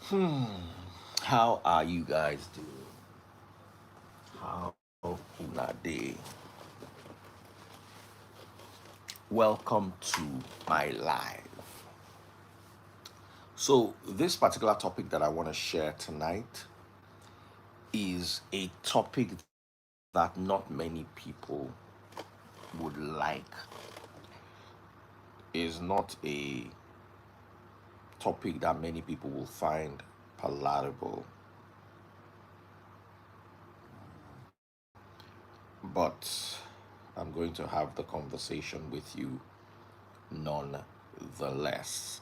Hmm. How are you guys doing? How una day? Welcome to my live. So this particular topic that I want to share tonight is a topic that not many people would like. Is not a topic that many people will find palatable, but I'm going to have the conversation with you nonetheless.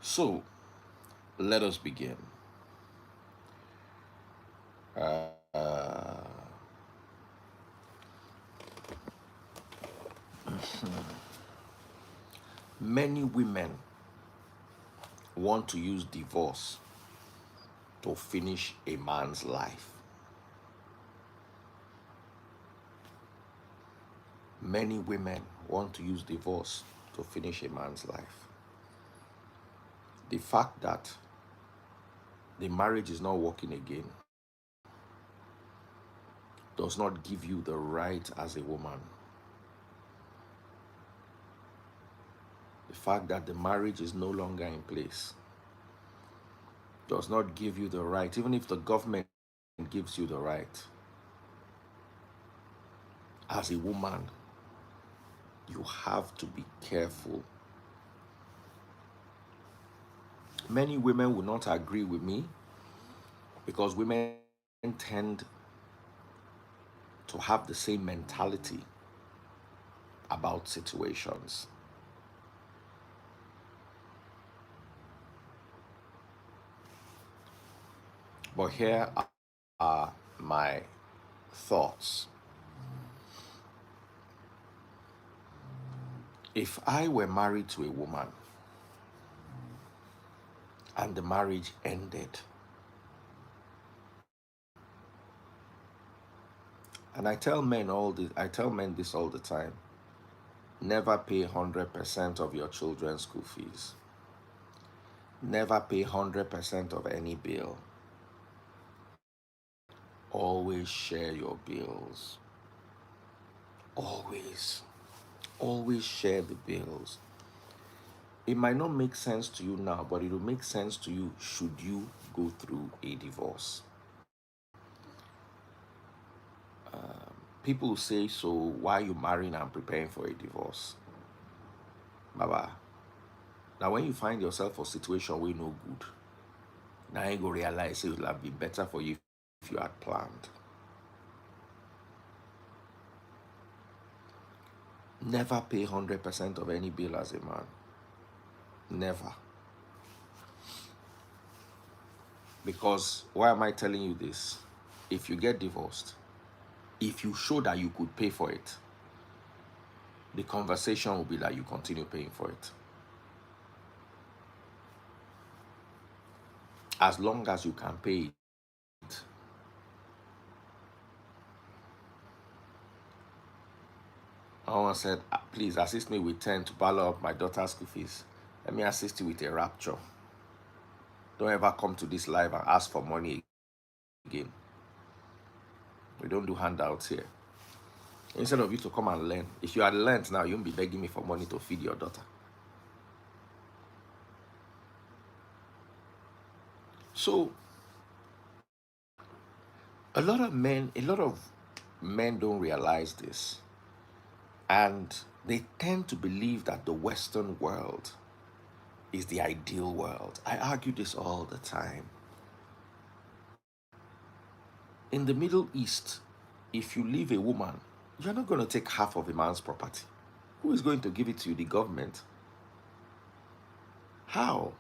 So let us begin. Uh, Many women want to use divorce to finish a man's life. Many women want to use divorce to finish a man's life. The fact that the marriage is not working again does not give you the right as a woman. The fact that the marriage is no longer in place does not give you the right, even if the government gives you the right. As a woman, you have to be careful. Many women will not agree with me because women tend to have the same mentality about situations. But here are my thoughts. If I were married to a woman and the marriage ended, and I tell men this all the time, never pay 100% of your children's school fees. Never pay 100% of any bill. Always share your bills. Always. Always share the bills. It might not make sense to you now, but it will make sense to you should you go through a divorce. People say, so why are you marrying and preparing for a divorce? Baba. Now when you find yourself for a situation where no good, now you go realize it would have been better for you if you had planned. Never pay 100% of any bill as a man. Never. Because why am I telling you this? If you get divorced, if you show that you could pay for it, the conversation will be that you continue paying for it. As long as you can pay it. Someone said, please assist me with 10 to balance up my daughter's school fees. Let me assist you with a rapture. Don't ever come to this live and ask for money again. We don't do handouts here. Instead of you to come and learn, if you had learned now, you won't be begging me for money to feed your daughter. So a lot of men don't realize this. And they tend to believe that the Western world is the ideal world. I argue this all the time. In the Middle East, if you leave a woman, you're not going to take half of a man's property. Who is going to give it to you? The government. How?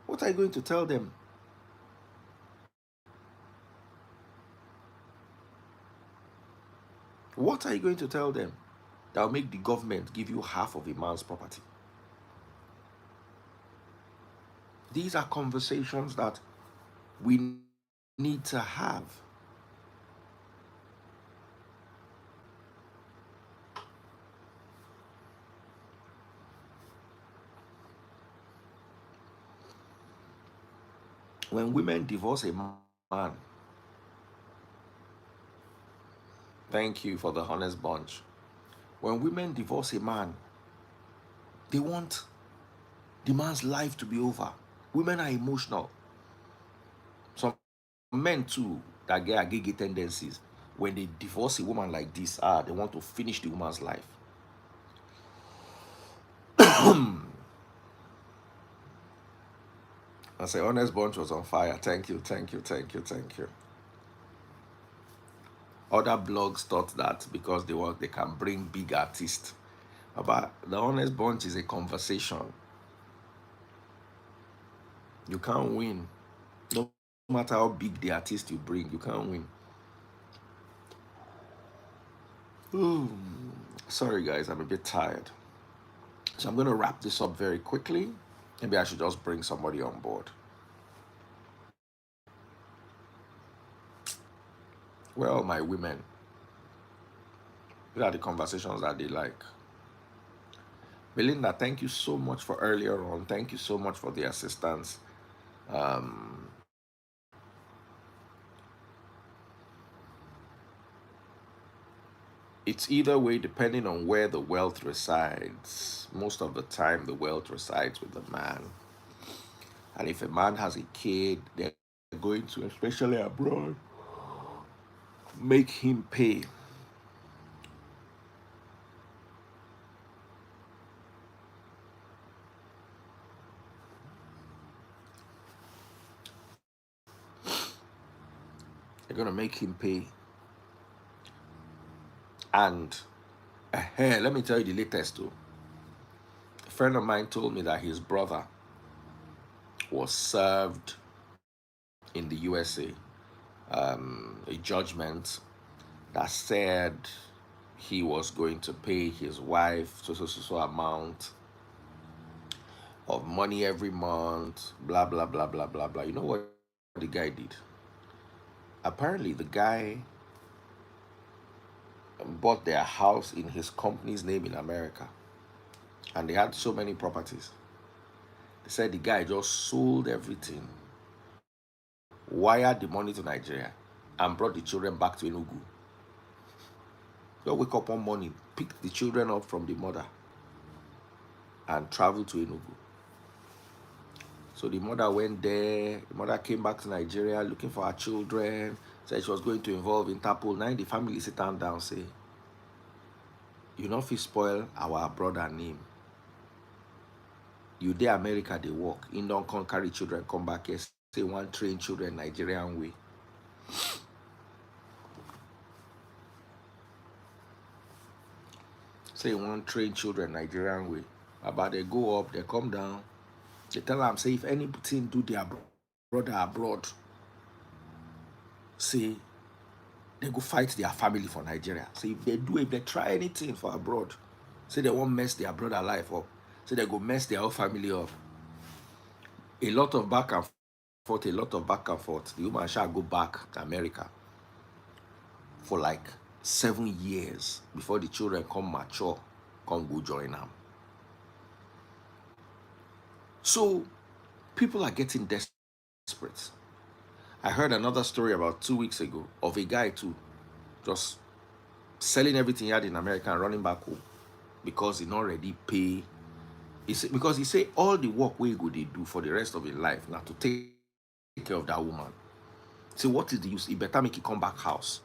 What are you going to tell them? What are you going to tell them that will make the government give you half of a man's property? These are conversations that we need to have. When women divorce a man, thank you for the honest bunch. When women divorce a man, they want the man's life to be over. Women are emotional. Some men too that get agege tendencies. When they divorce a woman like this, they want to finish the woman's life. I say, honest bunch was on fire. Thank you, thank you, thank you, thank you. Other blogs thought that because they can bring big artists. But the honest bunch is a conversation. You can't win. No matter how big the artist you bring, you can't win. Ooh. Sorry guys, I'm a bit tired. So I'm going to wrap this up very quickly. Maybe I should just bring somebody on board. Well, my women, these are the conversations that they like. Belinda, thank you so much for earlier on. Thank you so much for the assistance. Um, it's either way depending on where the wealth resides. Most of the time, the wealth resides with the man. And if a man has a kid, they're going to, especially abroad, make him pay. They're going to make him pay. And let me tell you the latest too. A friend of mine told me that his brother was served in the USA a judgment that said he was going to pay his wife so amount of money every month, blah blah blah blah blah blah. You know what the guy did? Apparently, the guy bought their house in his company's name in America, and they had so many properties. They said the guy just sold everything, wired the money to Nigeria, and brought the children back to Enugu. They'll wake up one morning, pick the children up from the mother, and travel to Enugu. So the mother went there. The mother came back to Nigeria looking for her children. Said she was going to involve Interpol. Now the family sit down and say, you know if you spoil our brother name. You dey America they work. In don't come carry children, come back here. Say one train children Nigerian way. Say one train children Nigerian way. About they go up, they come down. They tell them, say if anything do their brother abroad, say they go fight their family for Nigeria. Say if they try anything for abroad, say they won't mess their brother life up. Say they go mess their whole family up. A lot of back and forth, a lot of back and forth. The woman shall go back to America for like 7 years before the children come mature, come go join them. So people are getting desperate. I heard another story about 2 weeks ago of a guy too, just selling everything he had in America and running back home because he not already pay. Because he say all the work we go they do for the rest of his life now to take care of that woman. So what is the use? He better make it come back house.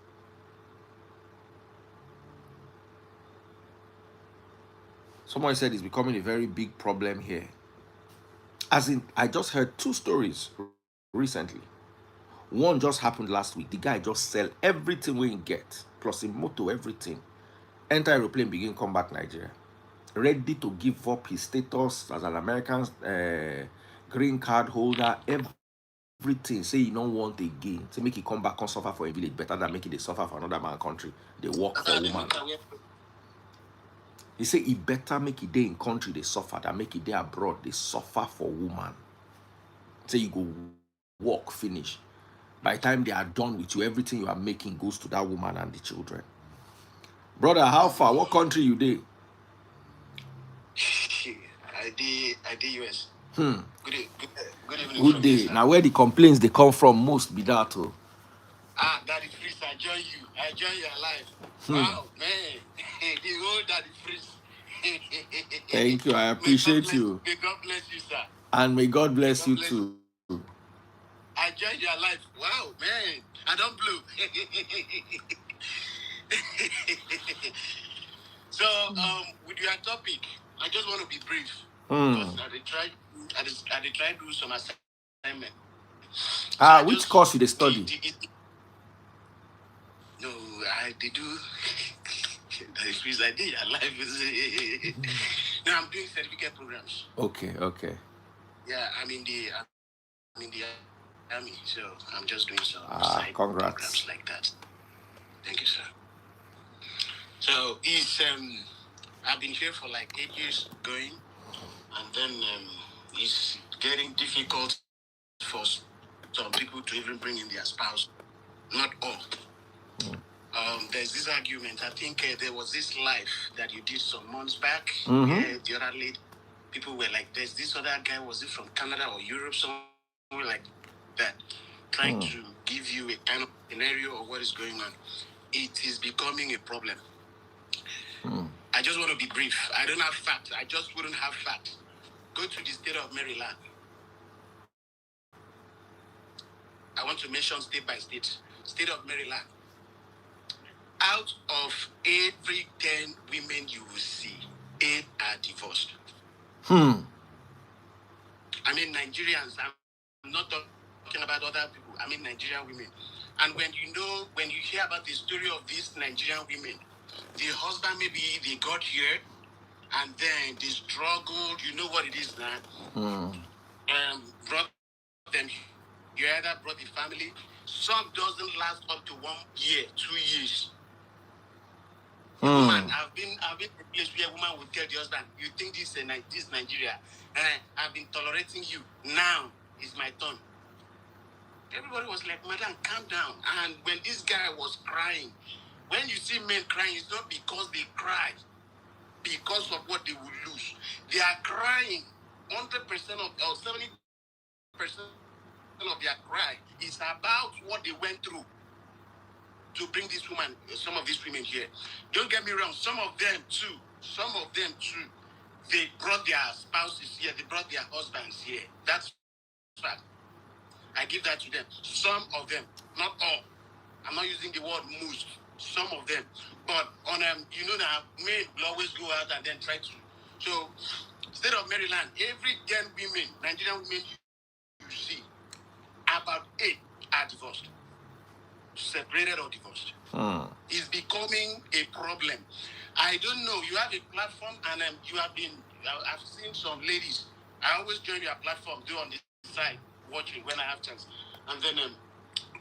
Someone said it's becoming a very big problem here. As in, I just heard 2 stories recently. One just happened last week. The guy just sell everything we get, plus a motor, everything. Enter aeroplane, begin come back Nigeria. Ready to give up his status as an American green card holder, everything. Say he don't want again. Say make he come back and suffer for a village better than make it they suffer for another man country. They work for a woman. He say he better make it day in country they suffer than make it day abroad they suffer for woman. Say you go work finish. By the time they are done with you, everything you are making goes to that woman and the children. Brother, how far? What country you dey? I did US. Good, good evening Good from you, day. sir. Now, where the complaints they come from most be that. Oh. Daddy Freeze, I join you. I join your life. Wow, man. The old Daddy Freeze. Thank you. I appreciate you. May God bless you, sir. And may God May bless God you bless you. too. I join your life. Wow, man. I don't blue. So, with your topic, I just want to be brief. Because I did try to do some assignment. So Which course you they study? No, they do. That is Freeze. I did your life is. No, I'm doing certificate programs. Okay. Yeah, I'm in the army, so I'm just doing some side programs Congrats. like that. Thank you, sir. So it's I've been here for like 8 years going, and then it's getting difficult for some people to even bring in their spouse. Not all. There's this argument. I think there was this live that you did some months back. Yeah, the other lady, people were like, "There's this other guy. Was it from Canada or Europe? Somewhere like that, trying to give you a kind of scenario of what is going on." It is becoming a problem. I just want to be brief. I don't have facts. I just wouldn't have facts. Go to the state of Maryland. I want to mention state by state. State of Maryland. Out of every 10 women you will see, 8 are divorced. I mean, Nigerians. I'm not talking about other people. I mean, Nigerian women. And when you hear about the story of these Nigerian women, the husband maybe they got here and then they struggled. You know what it is now. Brought them. You either brought the family. Some doesn't last up to 1 year, 2 years. A woman, I've been in a place where a woman will tell the husband, "You think this Nigeria? I've been tolerating you. Now is my turn." Everybody was like, "Madam, calm down." And when this guy was crying, when you see men crying, it's not because they cry because of what they will lose. They are crying 100% of or 70% of their cry is about what they went through to bring this woman, some of these women here. Don't get me wrong, some of them too, they brought their spouses here, they brought their husbands here. That's fact. I give that to them. Some of them, not all. I'm not using the word most. Some of them. But on now, men will always go out and then try to. So, state of Maryland, every 10 women, Nigerian women you see, about 8 are divorced. Separated or divorced. Is becoming a problem. I don't know. You have a platform and you have been. I've seen some ladies. I always join your platform, do on the side, watching when I have chance. And then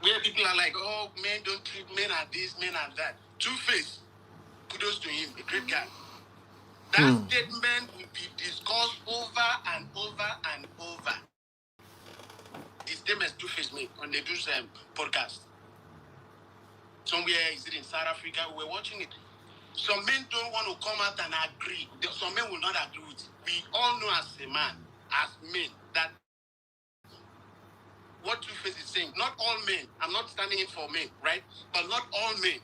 where people are like, "Oh, men don't treat men are this, men are that." Two-Face, kudos to him, a great guy. That statement will be discussed over and over and over. The statement Two-Face made on the Juice podcast. Somewhere, is it in South Africa? We were watching it. Some men don't want to come out and agree. Some men will not agree with it. We all know as a man, as men, that what Two-Face is saying, not all men, I'm not standing in for men, right? But not all men.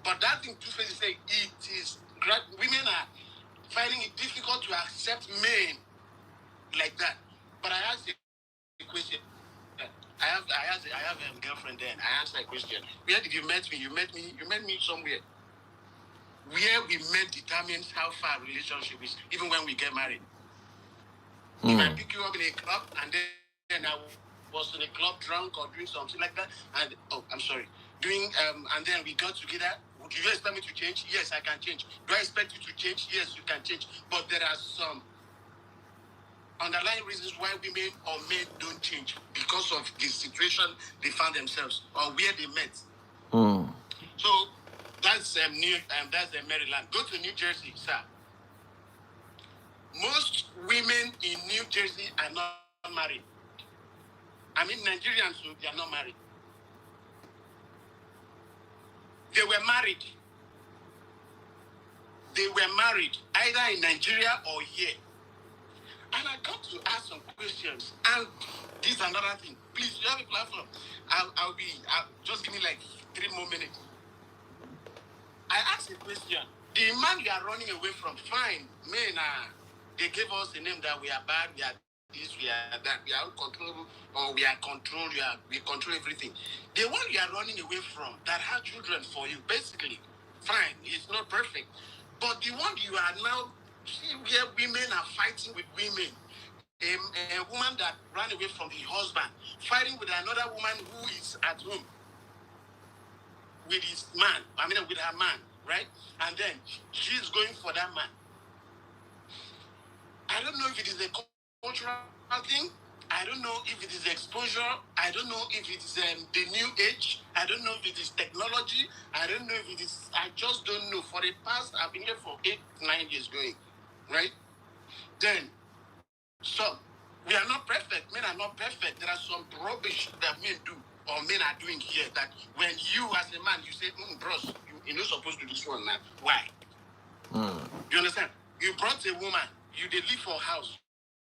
But that thing Two-Face is saying, women are finding it difficult to accept men like that. But I asked a question. I have a girlfriend then. I asked her a question. Where did you meet me? You met me somewhere. Where we met determines how far a relationship is, even when we get married. If I pick you up in a club and then I was in a club drunk or doing something like that, and I'm sorry, and then we got together, do you expect me to change? Yes, I can change. Do I expect you to change? Yes, you can change. But there are some underlying reasons why women or men don't change because of the situation they found themselves or where they met. So that's that's Maryland. Go to New Jersey, sir. Most women in New Jersey are not married. I mean, Nigerians, they are not married. They were married. They were married either in Nigeria or here. And I got to ask some questions. And this is another thing. Please, you have a platform. I'll just give me like 3 more minutes. I asked a question. The man you are running away from, fine. Men, they gave us a name that we are bad, we are this, we are that, we are uncontrollable, or we are controlled, we control everything. The one you are running away from that had children for you, basically, fine, it's not perfect. But the one you are now, see where women are fighting with women. A woman that ran away from the husband, fighting with another woman who is at home with his man, with her man, right? And then she's going for that man. I don't know if it is a cultural thing. I don't know if it is exposure. I don't know if it is the new age. I don't know if it is technology. I don't know if it is. I just don't know. For the past, I've been here for 8, 9 years going, right? Then, so we are not perfect. Men are not perfect. There are some rubbish that men do or men are doing here that when you as a man, you say, bros, you're not supposed to do this one now. Why? You understand? You brought a woman, you they leave for house,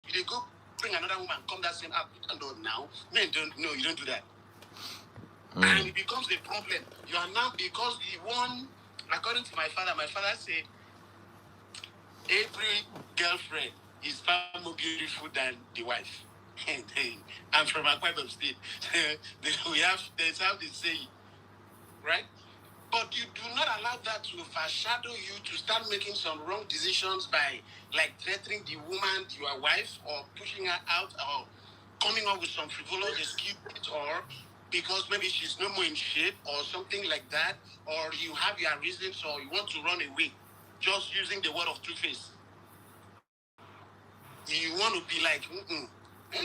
you they go bring another woman, come that same house. You don't do it now. Men don't, no, you don't do that. And it becomes a problem. You are now, because the one, according to my father said, every girlfriend is far more beautiful than the wife. I'm from a part of state. There's how they say, right? But you do not allow that to overshadow you to start making some wrong decisions by like threatening the woman, your wife, or pushing her out, or coming up with some frivolous excuse, or because maybe she's no more in shape, or something like that, or you have your reasons, or you want to run away, just using the word of two-face. You want to be like,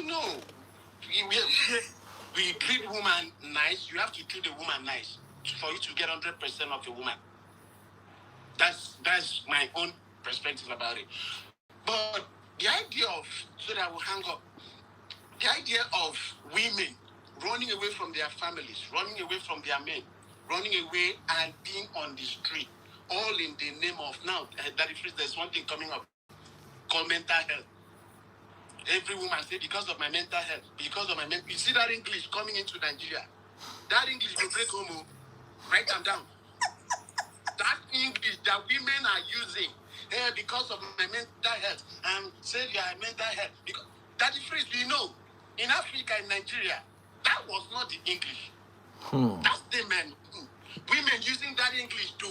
no. We treat woman nice. You have to treat the woman nice for you to get 100% of a woman. That's my own perspective about it. But the idea of, so that we'll hang up, the idea of women running away from their families, running away from their men, running away and being on the street, all in the name of, now, that if there's one thing coming up called mental health. Every woman say, because of my mental health, because of my mental, you see that English coming into Nigeria. That English will break home. Write them down. That English that women are using, because of my mental health, and say you are mental health. Because that is phrase we know. In Africa, in Nigeria, that was not the English. That's the men. Women using that English to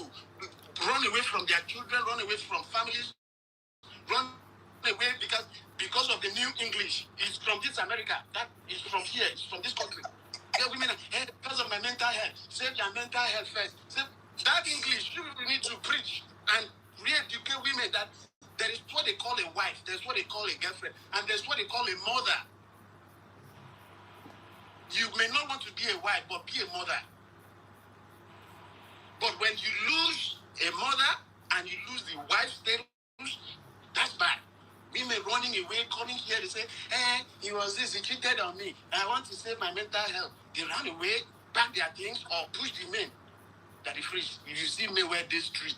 run away from their children, run away from families, run away because of the new English. It's from this America. That is from here. It's from this country. Yeah, women, because of my mental health, save your mental health first. That English, you need to preach and re-educate women that there is what they call a wife, there's what they call a girlfriend, and there's what they call a mother. You may not want to be a wife, but be a mother. But when you lose a mother and you lose the wife status, that's bad. Women running away, coming here, they say, he was this, he cheated on me. I want to save my mental health. They run away, pack their things, or push the men that is free. If you see men where this street,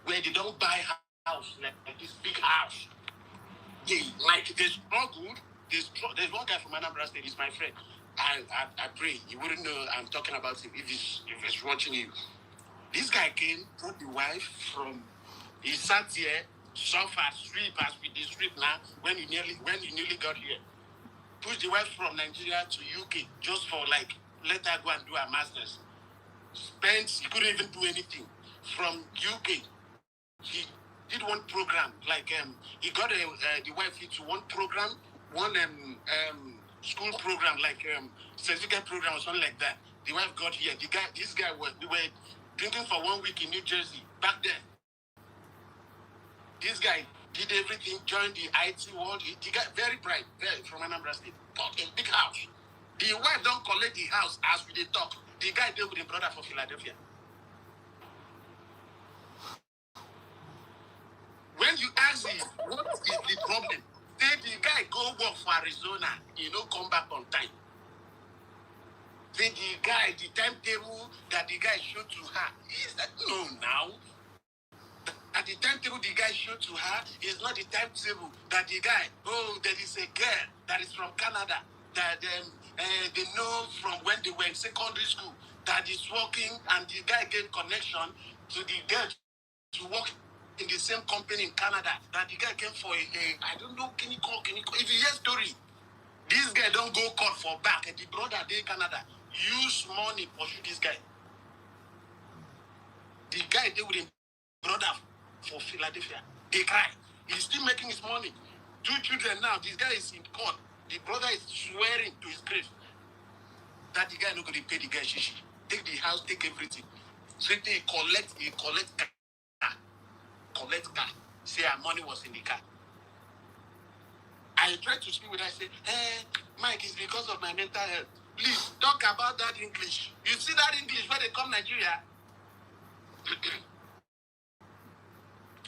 where they don't buy house, like this big house, they struggled. There's one guy from Anambra State, he's my friend. I pray you wouldn't know I'm talking about him if he's watching you. This guy came, brought the wife from, he sat here, suffered, sleep as we did sleep now when you nearly got here. Pushed the wife from Nigeria to UK just for like, let her go and do her master's. He couldn't even do anything. From UK, he did one program, like he got the wife into one program, one school program, like certificate program or something like that. The wife got here. This guy we were drinking for 1 week in New Jersey back then. This guy did everything, joined the IT world. He got very bright, from Anambra State, bought a big house. The wife don't collect the house as we did talk. The guy deal with the brother for Philadelphia. When you ask him, what is the problem? Say the guy go work for Arizona, he don't come back on time. Say the guy, the timetable that the guy showed to her, he said, no now. That the the timetable the guy showed to her is not the timetable that the guy, there is a girl that is from Canada that they know from when they were in secondary school that is working, and the guy gave connection to the girl to work in the same company in Canada, that the guy came for I don't know, can you call, if you hear story, this guy don't go court for back, and the brother they Canada use money pursue this guy. The guy they with him brother for Philadelphia. They cry. He's still making his money. 2 children now. This guy is in court. The brother is swearing to his grave that the guy not going to pay the guy shishi. Take the house, take everything. So they collect car. Collect car. Say our money was in the car. I tried to speak with her. I said, Mike, it's because of my mental health. Please talk about that English. You see that English when they come Nigeria?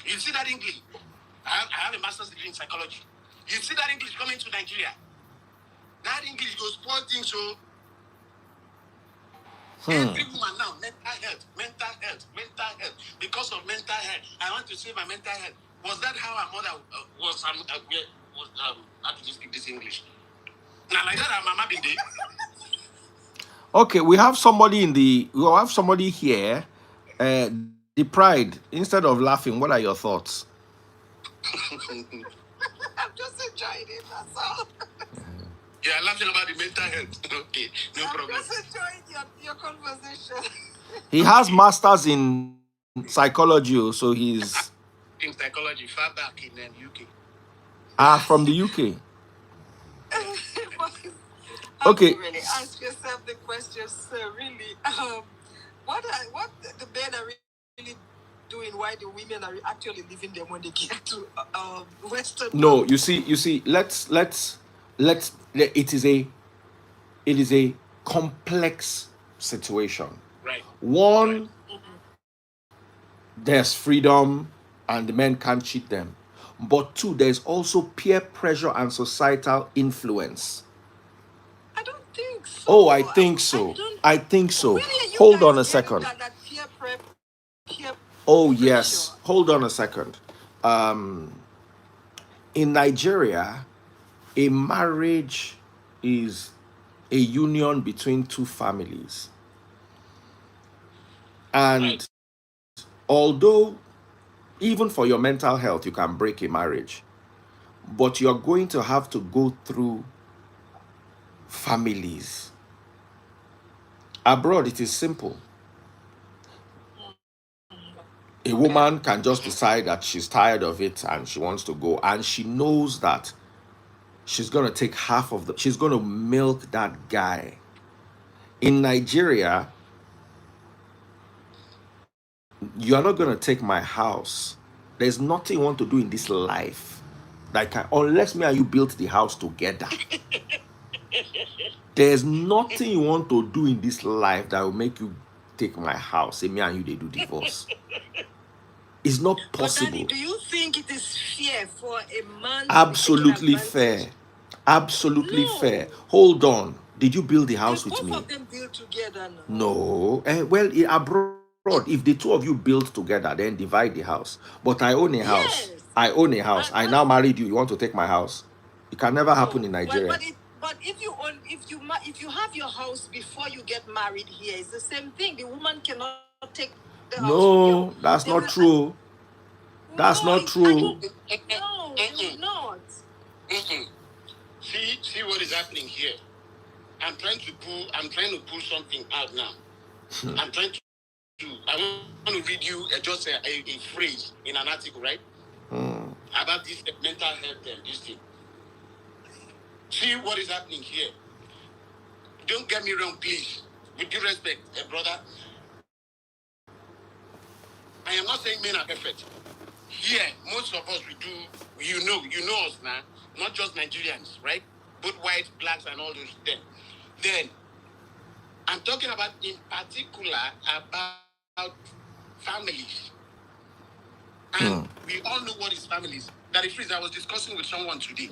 You see that English? I have a master's degree in psychology. You see that English coming to Nigeria? That English goes spoil things. So every woman now, mental health. Because of mental health, I want to save my mental health. Was that how our mother was? How did you speak this English? Now like that, our mama been there. Okay, we have somebody here. The pride. Instead of laughing, what are your thoughts? I'm just enjoying it. That's all. Yeah, laughing about the mental health. Okay, no problem. I'm just enjoying your conversation. He has masters in psychology, so he's in psychology, far back in UK. from the UK. Okay. Really ask yourself the question, sir. Really, what the men are really doing? Why the women are actually leaving them when they get to Western? No, you see. Let's. It is a complex situation. Right. One, there's freedom, and the men can't cheat them. But two, there's also peer pressure and societal influence. I don't think so. Oh, I think so. I think so. Really, Hold on a second. Oh, yes. Hold on a second. In Nigeria, a marriage is a union between two families. And although, even for your mental health, you can break a marriage, but you're going to have to go through families. Abroad, it is simple. A woman can just decide that she's tired of it and she wants to go, and she knows that she's going to take she's going to milk that guy. In Nigeria, you're not going to take my house. There's nothing you want to do in this life unless me and you built the house together. There's nothing you want to do in this life that will make you take my house. Say me and you, they do divorce. It's not possible. But Daddy, do you think it is fair for a man Absolutely fair. Absolutely fair. Hold on. Did you build the house with me? Both of them build together now. No. Abroad, if the two of you build together, then divide the house. But I own a house. Yes. I own a house. I now married you. You want to take my house? It can never happen in Nigeria. But if you have your house before you get married here, it's the same thing. The woman cannot take the house. No, that's not true. That's not true. No, it will not. See what is happening here. I'm trying to pull something out now. I'm trying to. I want to read you just a phrase in an article, right? About this mental health and this thing. See what is happening here. Don't get me wrong, please. With due respect, brother. I am not saying men are perfect. Here, most of us we do. You know us now. Not just Nigerians, right? Both whites, blacks, and all those. Then, I'm talking about in particular about families. And we all know what is families. That is, I was discussing with someone today.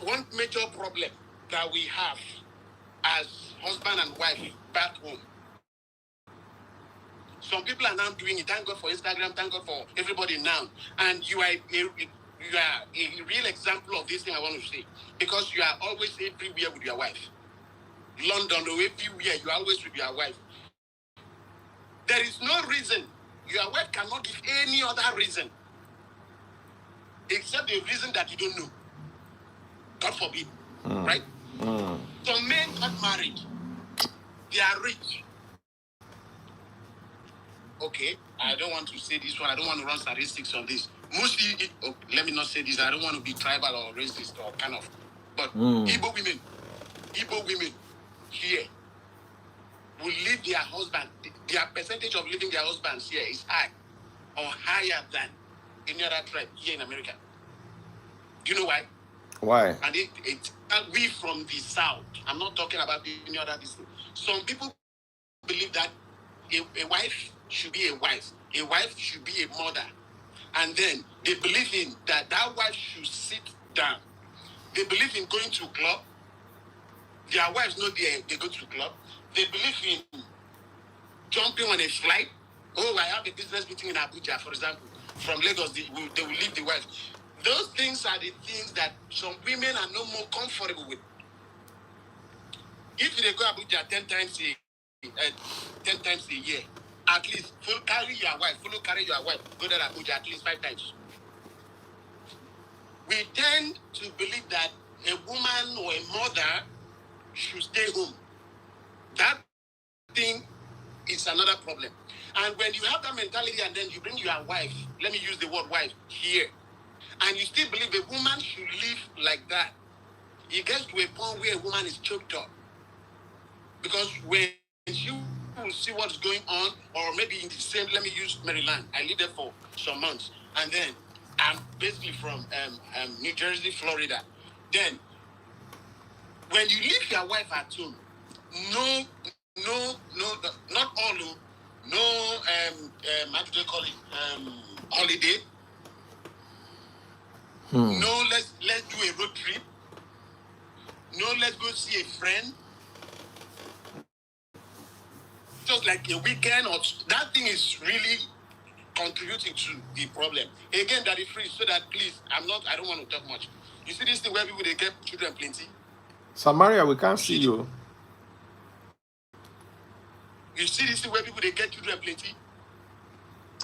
One major problem that we have as husband and wife back home. Some people are now doing it. Thank God for Instagram. Thank God for everybody now. And you are a real example of this thing I want to say. Because you are always everywhere with your wife. London or everywhere, you are always with your wife. There is no reason. Your wife cannot give any other reason. Except the reason that you don't know. God forbid. Right? Some men got married. They are rich. Okay, I don't want to say this one. I don't want to run statistics on this. Mostly, let me not say this. I don't want to be tribal or racist or kind of. But Igbo women here will leave their husband. Their percentage of leaving their husbands here is high or higher than any other tribe here in America. Do you know why? Why? And we from the South. I'm not talking about any other district. Some people believe that a wife should be a wife. A wife should be a mother. And then they believe in that wife should sit down. They believe in going to club. Their wives know they go to club. They believe in jumping on a flight. Oh, I have a business meeting in Abuja, for example. From Lagos, they will leave the wife. Those things are the things that some women are no more comfortable with. If they go Abuja 10 times a year, at least follow carry your wife, go there Abuja at least 5 times. We tend to believe that a woman or a mother should stay home. That thing is another problem. And when you have that mentality and then you bring your wife, let me use the word wife here, and you still believe a woman should live like that, it gets to a point where a woman is choked up. Because when she will see what's going on, or maybe in the same, let me use Maryland. I lived there for some months. And then I'm basically from New Jersey, Florida. Then when you leave your wife at home, no, not all, no, how do they call it? Holiday. No, let's do a road trip. No, let's go see a friend. Just like a weekend, or that thing is really contributing to the problem. Again, that is free, so that please, I don't want to talk much. You see this thing where people they get children plenty. Samaria, we can't see you. You see this thing where people they get children plenty.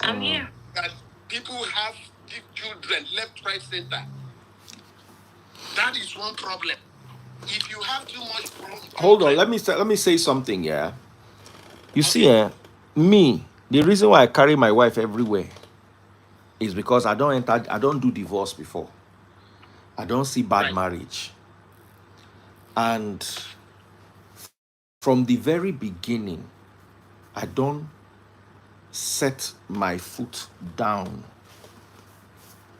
I'm here. That people have children left, right, center. That is one problem. If you have too much children, Hold on, let me say something, yeah. You see, me, the reason why I carry my wife everywhere is because I don't do divorce before. I don't see bad marriage. And from the very beginning, I don't set my foot down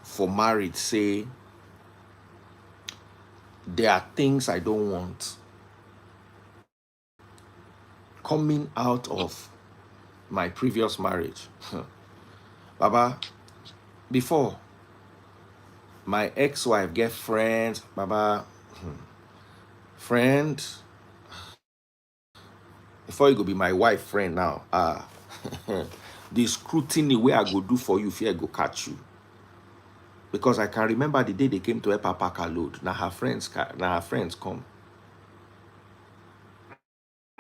for marriage, say there are things I don't want coming out of my previous marriage. Baba, before my ex-wife get friends, Baba, friend, before you go be my wife friend now, the scrutiny where I go do for you, if I go catch you. Because I can remember the day they came to help her pack her load. Now her friends come.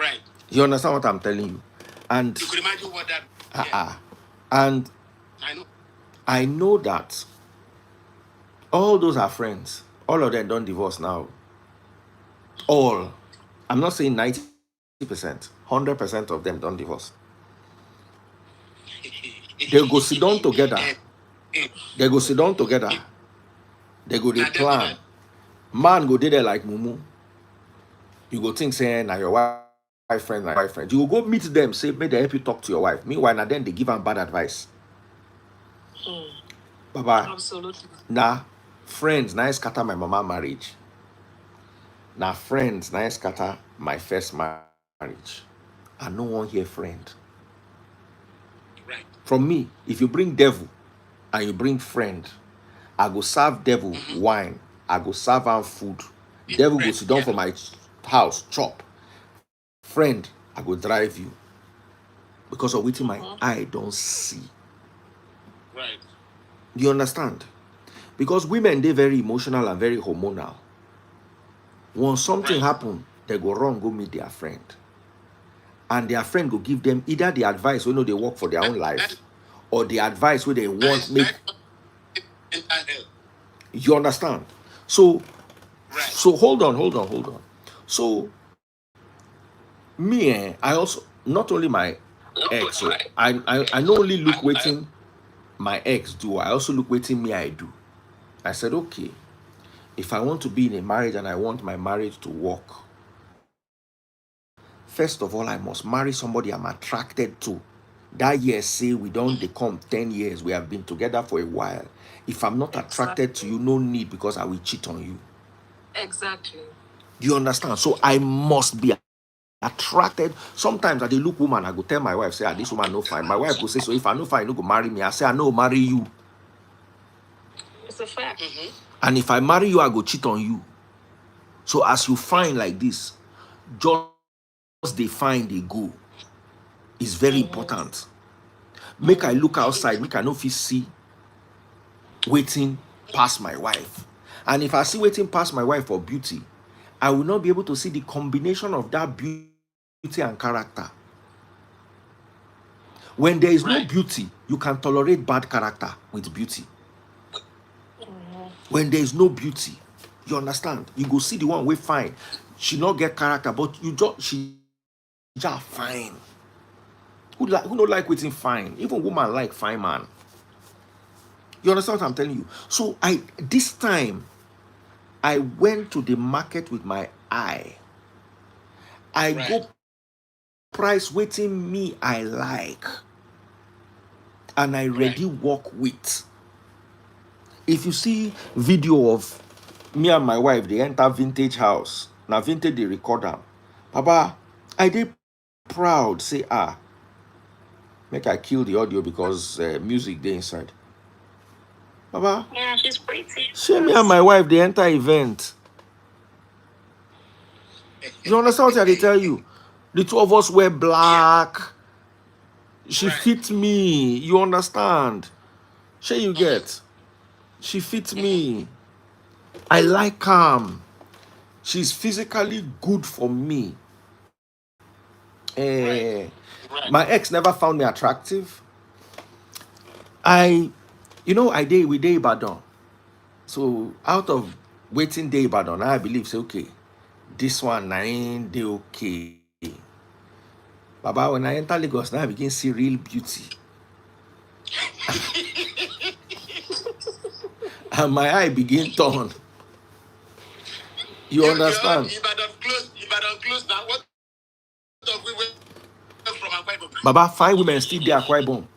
right? You understand what I'm telling you? And you could imagine what that. And I know. I know that all those are friends. All of them don't divorce now. All. I'm not saying 90%. 100% of them don't divorce. They go sit down together. They go sit down together. They go they plan. Man go there like mumu. You go think saying now your wife friend, my wife friend. You go meet them, say, may they help you talk to your wife. Meanwhile, now then they give them bad advice. Bye-bye. Absolutely. Now, friends, now scatter my mama marriage. Now, friends, now scatter my first marriage. I no one here friend. Right. From me, if you bring devil and you bring friend, I go serve devil wine. I go serve am food. Devil go sit down for my house, chop. Friend, I go drive you. because of waiting my eye don't see. Right. Do you understand? Because women, they very emotional and very hormonal. When something happen, they go wrong, go meet their friend. And their friend go give them either the advice when they work for their own That, life, or the advice where they that want is make. mental health. You understand? So Right. hold on. So me, I also not only my ex, so I not only look waiting my ex do, I also look waiting me I do. I said, okay, if I want to be in a marriage and I want my marriage to work, first of all, I must marry somebody I'm attracted to. That year, say we don't they come 10 years, we have been together for a while. If I'm not attracted to you, no need, because I will cheat on you. Exactly. Do you understand? So I must be attracted. Sometimes I dey look woman, I go tell my wife, say, ah, this woman no fine. My wife go say, so if I no fine, you no go marry me. I say, I no marry you. It's a fact. And if I marry you, I go cheat on you. So as you find like this, just they find they go. Is very important. Make I look outside, make I no fit see waiting past my wife. And if I see waiting past my wife for beauty, I will not be able to see the combination of that beauty and character. When there is no beauty, you can tolerate bad character with beauty. When there is no beauty, you understand? You go see the one we fine. She not get character, but you just she just fine. Who don't like waiting fine? Even woman like fine man. You understand what I'm telling you? So this time I went to the market with my eye. I go price waiting me I like, and I ready work with. If you see video of me and my wife, they enter vintage house. Now vintage they record them. Papa, I did proud say make I kill the audio because music they inside. Papa, Yeah, she's pretty. see me and my wife they enter event. You understand what I tell you? The two of us wear black. She fit me. You understand? Sure you get. She fits me. I like calm. She's physically good for me. My ex never found me attractive. I did with day Ibadan. So out of waiting day Ibadan, I believe say okay, this one nine day okay. Baba, when I enter Lagos, now I begin see real beauty. And my eye begin turn. You understand? Ibadan close now. What of we went from Akwa Ibom? Baba, fine women still there Akwa Ibom.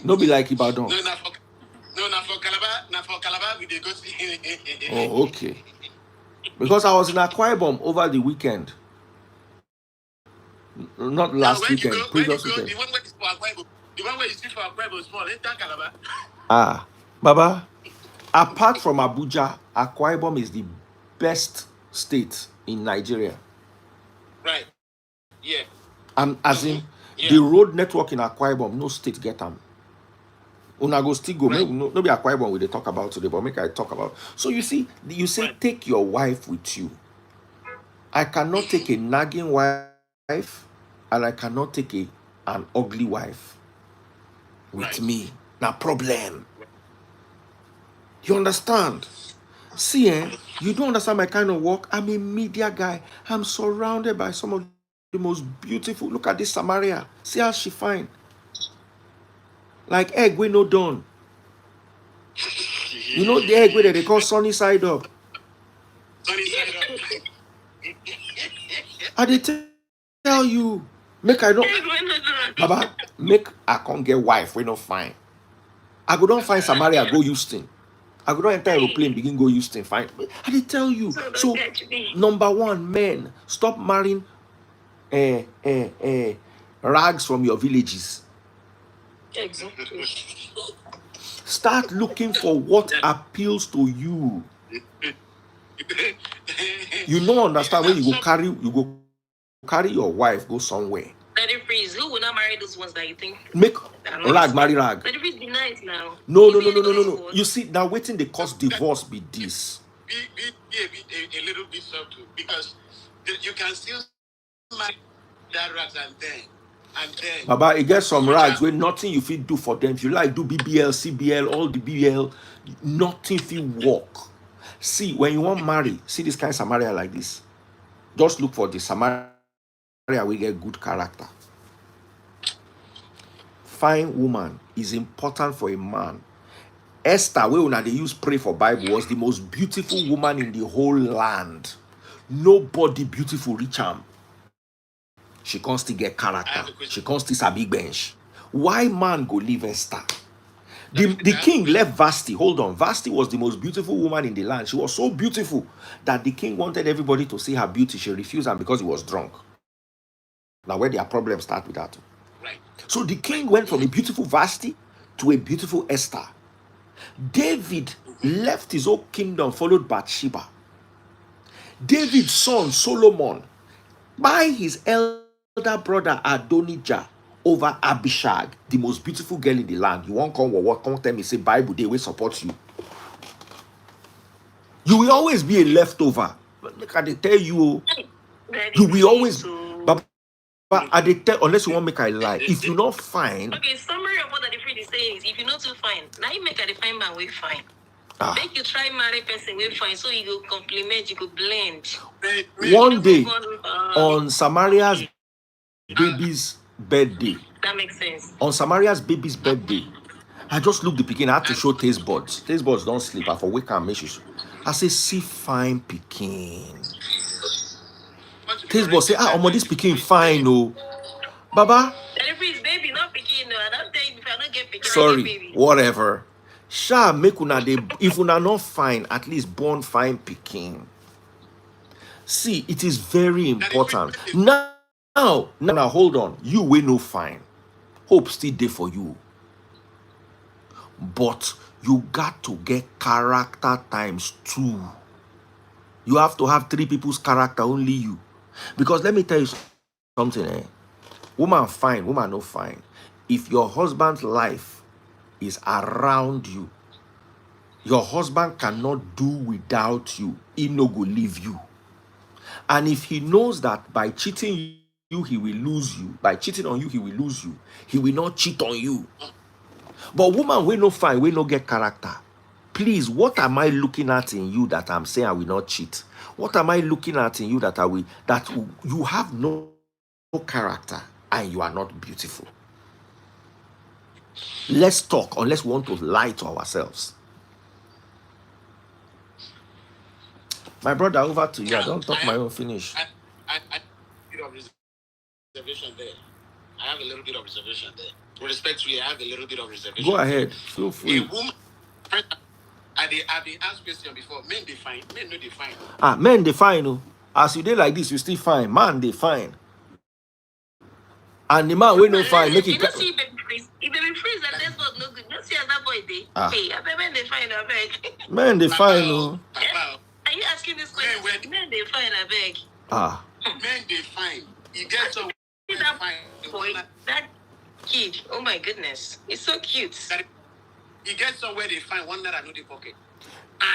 No be like Ibadan. Na for Calabar we dey go see. Oh, okay. Because I was in Akwa Ibom over the weekend. Not last weekend, previous weekend. The one where is for Akwa Ibom. The one where you see for Akwa Ibom small, enter Calabar. Baba, apart from Abuja, Akwa Ibom is the best state in Nigeria. Right. Yeah. As in, the road network in Akwa Ibom, no state get them. Una go still go. No be Akwa Ibom we dey talk about today, but make I talk about. So you see, you say take your wife with you. I cannot take a nagging wife, and I cannot take an ugly wife with me. Now problem. You understand? See, you don't understand my kind of work. I'm a media guy. I'm surrounded by some of the most beautiful. Look at this Samaria. See how she fine. Like egg we no done. You know the egg where they call sunny side up. Sunny side up. I did tell you. Make I don't. Baba, make I can't get wife. We not fine. I go don't find Samaria. Go Houston. I go don't enter aeroplane. Begin go Houston. Fine. I did tell you. So number one, men, stop marrying rags from your villages. Exactly. Start looking for what appeals to you. You don't understand when you go carry your wife go somewhere. Let it freeze. Who people will not marry those ones that you think Make are not rag marry rag. But if it's be nice now. No. You You see, now waiting the cause divorce be this. Be a little bit subtle because you can still marry that rags and then Baba, it gets some rags where nothing you feel do for them. If you like do BBL, CBL, all the BL, nothing feel work. See, when you want marry, see this kind of Samaria like this. Just look for the Samaria we get good character. Fine woman is important for a man. Esther, where una they use pray for Bible, was the most beautiful woman in the whole land. Nobody beautiful reach am. She can't still get character. She can't still a big bench. Why man go leave Esther? The king left Vasti. Hold on. Vasti was the most beautiful woman in the land. She was so beautiful that the king wanted everybody to see her beauty. She refused him because he was drunk. Now where their problem start with that. right. So the king went from a beautiful Vasti to a beautiful Esther. David left his whole kingdom, followed Bathsheba. David's son Solomon, by his elder brother Adonijah, over Abishag, the most beautiful girl in the land. You won't come tell me say Bible they will support you. You will always be a leftover. Look at they tell you, you will always. But I they tell unless you want make I lie. If you not fine. Okay, summary of what the friend is saying is if you not too fine, now you make a define man way fine. Make you try marry person way fine so you go complement, you go blend. One day on Samaria's baby's birthday. That makes sense. On Samaria's baby's birthday, I just looked the pikin. I had to show taste buds. Taste buds don't sleep. I for wake and make sure. I say, see fine pikin. Taste buds say, this pikin fine, oh. Baba. Baby, not pikin, no. I don't tell you if I don't get pikin. Sorry, whatever. Sha make una de if una not fine, at least born fine pikin. See, it is very important. Now, hold on. You will no fine. Hope still there for you. But you got to get character times 2. You have to have 3 people's character, only you. Because let me tell you something, woman fine, woman no fine. If your husband's life is around you, your husband cannot do without you. He no go leave you. And if he knows that by cheating you, he will lose you. By cheating on you, he will lose you. He will not cheat on you. But woman, we no fine, we no get character. Please, what am I looking at in you that I'm saying I will not cheat? What am I looking at in you that you have no character and you are not beautiful? Let's talk unless we want to lie to ourselves. My brother, over to you. I don't talk my own finish. I reservation there. I have a little bit of reservation there. With respect to you, I have a little bit of reservation. Go ahead. Feel free. A woman, I asked question before. Men define. Men no define. Men define. No. As you did like this, you still fine. Man define. And the man will no fine. Make it. You don't see baby freeze. If baby freeze, and that's not no good. Don't see as that boy day. Hey, I bet men define. I beg. Men define. No. Are you asking this question? Men define. I beg. Men define. You get some. That boy, that kid, oh my goodness, it's so cute. You get somewhere they find one that I know the pocket.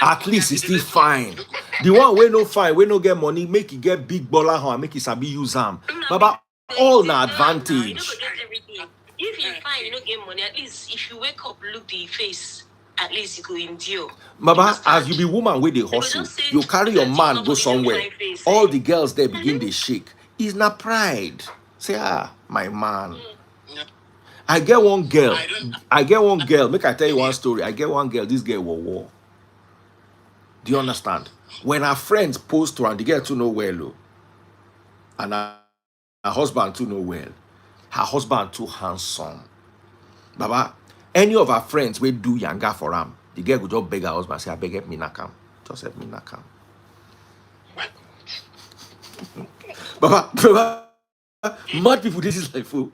At least it's still fine. The one we no fine, we no get money, make it get big baller and make it sabi use them. Baba, all na advantage. You don't get everything. If you fine, you don't get money. At least if you wake up, look the face. At least you could endure. Baba, as you be woman with the hustle, you carry your man go somewhere. All the girls there begin they shake. It's not pride. Say, my man. I get one girl. Make I tell you one story. I get one girl. This girl will war. Do you understand? When her friends post to her, the girl to know well, and her husband to know well. Her husband too handsome. Baba, any of her friends will do younger for him. The girl would just beg her husband, say, I beg help me nakam. Just help me nakam. Baba. Mad people, this is like fool.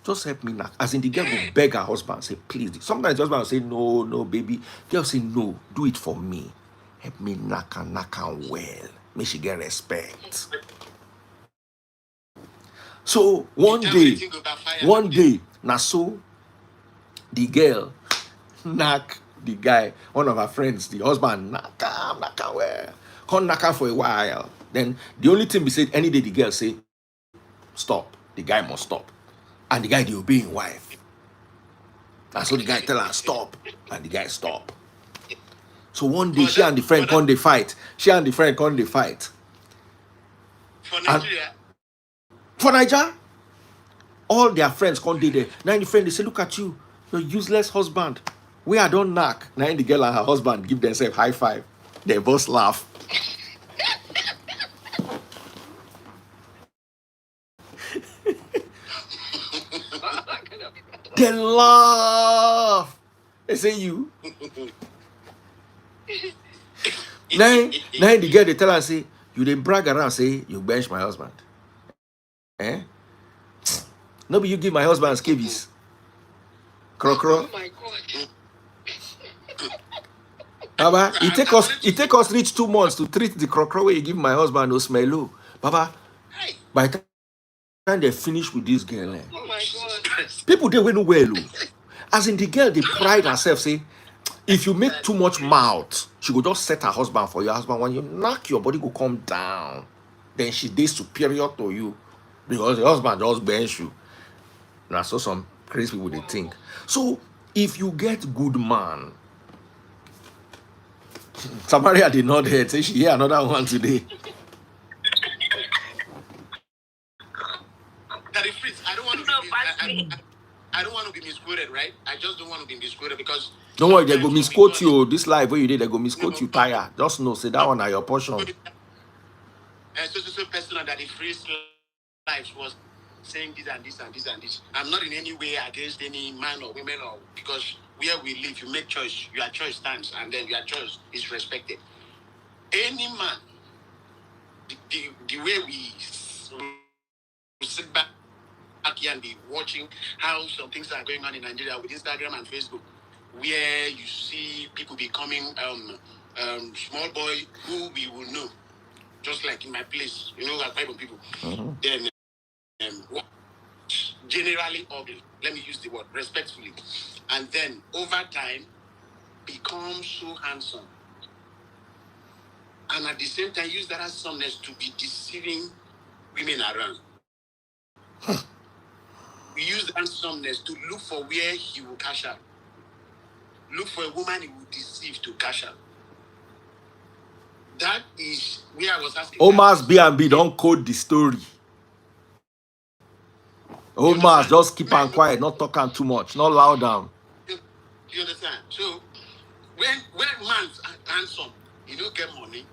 Just help me knock. As in the girl will beg her husband, say, please. Sometimes the husband will say, no, baby. Girl say, no, do it for me. Help me knock and well. Make she get respect. So one day, now so the girl knock the guy, one of her friends, the husband, knock him where? Come knock him for a while. Then the only thing we said, any day the girl say, stop, the guy must stop. And the guy they obey his wife. And so the guy tell her stop. And the guy stop. So one day she and the friend come they fight. For Nigeria. For Nigeria. All their friends come there. Now the friend they say, look at you, your useless husband. We are don't knock. Now the girl and her husband give themselves high five. They both laugh. They laugh. They say you. now the girl they tell her say, you they brag around say you bench my husband. Eh? No, but you give my husband scabies. Crow. Oh my God. Baba, it take us reach 2 months to treat the crow where you give my husband no smell. Baba, by the time they finish with this girl, oh my God. People they went well. As in the girl, they pride herself, say, if you make too much mouth, she will just set her husband for your husband. When you knock, your body will come down. Then she is superior to you. Because the husband just bench you. Now, so some crazy people they think. So, if you get good man, Samaria did not hear. Say she hear another one today. That is Fritz. I don't want to be misquoted, right? I just don't want to be misquoted because don't worry, they go misquote you. This live where you did, they go misquote you tire. Just know, say that one are your portion. So personal that the Fritz lives was saying this and this and this and this. I'm not in any way against any man or women or because where we live, you make choice, your choice stands, and then your choice is respected. Any man, the way we sit back here and be watching how some things are going on in Nigeria with Instagram and Facebook, where you see people becoming small boy who we will know, just like in my place, you know, type of people. Then generally ugly. Let me use the word respectfully, and then over time become so handsome, and at the same time use that handsomeness to be deceiving women around. We use handsomeness to look for where he will cash out. Look for a woman he will deceive to cash out. That is where I was asking. Omar's B&B don't code the story. Omar's just keep on quiet, not talking too much, not loud down. You understand? So when man's handsome, he don't get money.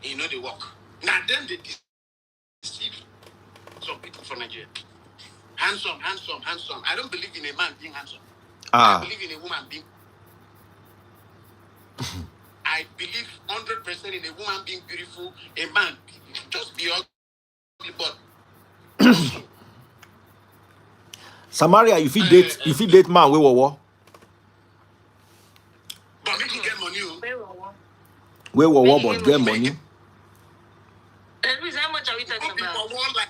He know the work. Now then they deceive some people from Nigeria. Handsome. I don't believe in a man being handsome. I believe in a woman being. I believe 100% in a woman being beautiful. A man just be ugly, but. Samaria, if you date man, we will. But make you get money. We will, but get money. How much are we talking about?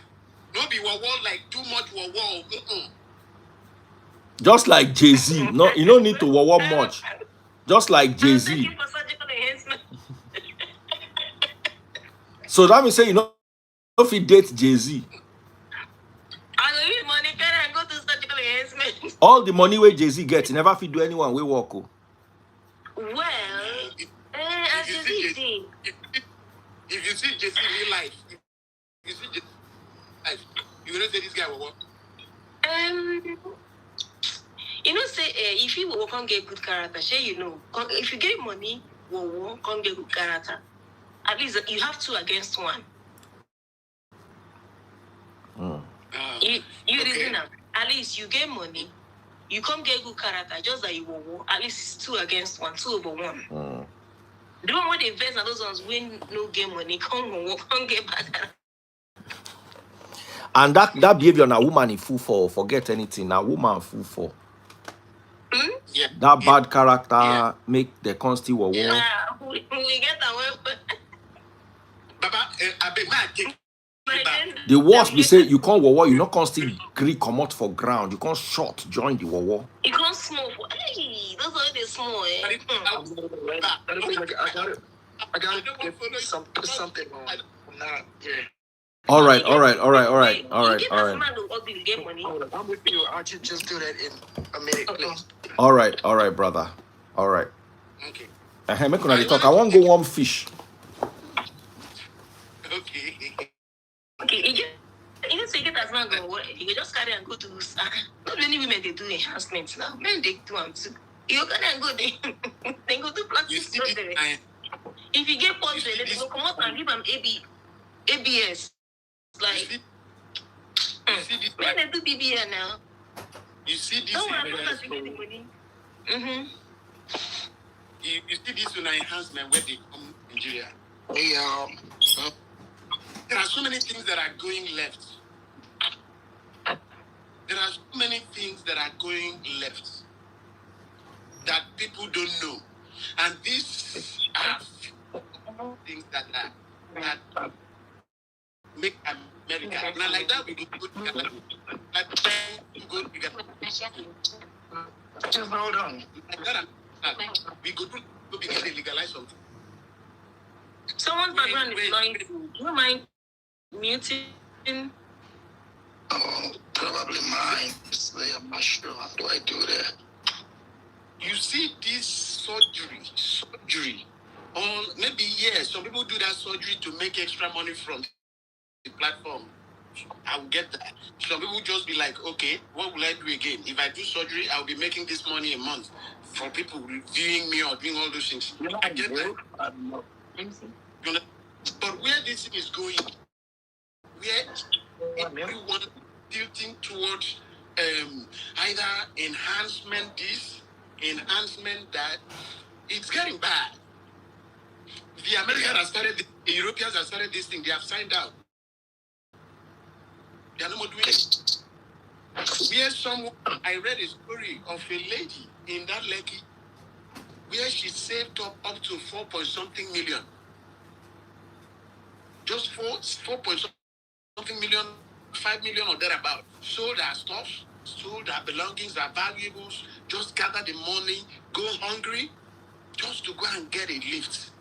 Don't be like too much war. Just like Jay-Z. No, you don't need to war much. Just like Jay-Z. So that means say you know if you date Jay-Z. I need money, can I go to surgical enhancement? All the money where Jay-Z gets, he never fit do anyone we walk. Well, as you see. If you see Jay-Z in real life, you will say this guy will work. You know, say if you will can't get good character, say you know, if you get money, will can't get good character. At least you have 2 against 1. You okay. Reason now. At least you get money, you can't get good character. Just that you will. At least it's 2 against 1, 2 over 1. The one where they invest and those ones win no game money, can't get bad. And that behavior na woman in full for forget anything. Na woman full for. Yeah. That bad character make the constant war. Yeah, we get away. Baba, I beg my take The worst we say you can't war, you not constantly agree come out for ground. You can't short join the war. You can't small. Hey, those are the small. I got it. Something on. Not yeah. All right. You get money. I'm with you. I should just do that in a minute, please. All right, brother. All right. Okay. Make una talk. I want to go warm fish. Okay. Okay. You say get as man go work, you just carry and go to not many women they do enhancements now. Men they do them too. You carry and go there. They go to plastic surgery. If you get post they go come out and give them ABS. Like when they do BBN now. You see this Mm-hmm. You see this in enhancement where they come in Nigeria. There are so many things that are going left. There are so many things that are going left that people don't know. And these are things that make America. Now, like that, we go together. Like we go together. Just hold on. Like that, we go to begin to legalize something. Someone's background is noisy. Do you mind muting? Probably mine. I'm not sure. How do I do that? You see this surgery. Or maybe, yes, some people do that surgery to make extra money from the platform. I will get that. Some people just be like, okay, what will I do again? If I do surgery, I'll be making this money a month for people viewing me or doing all those things. I get that. But where this thing is going, where everyone tilting towards either enhancement this, enhancement that, it's getting bad. The Americans have started, the Europeans have started this thing, they have signed out. They are no more doing it. I read a story of a lady in that Lekki where she saved up to 4 point something million. Just 4 point something million, 5 million or thereabout. Sold her stuff, sold her belongings, her valuables, just gather the money, go hungry, just to go and get a lift.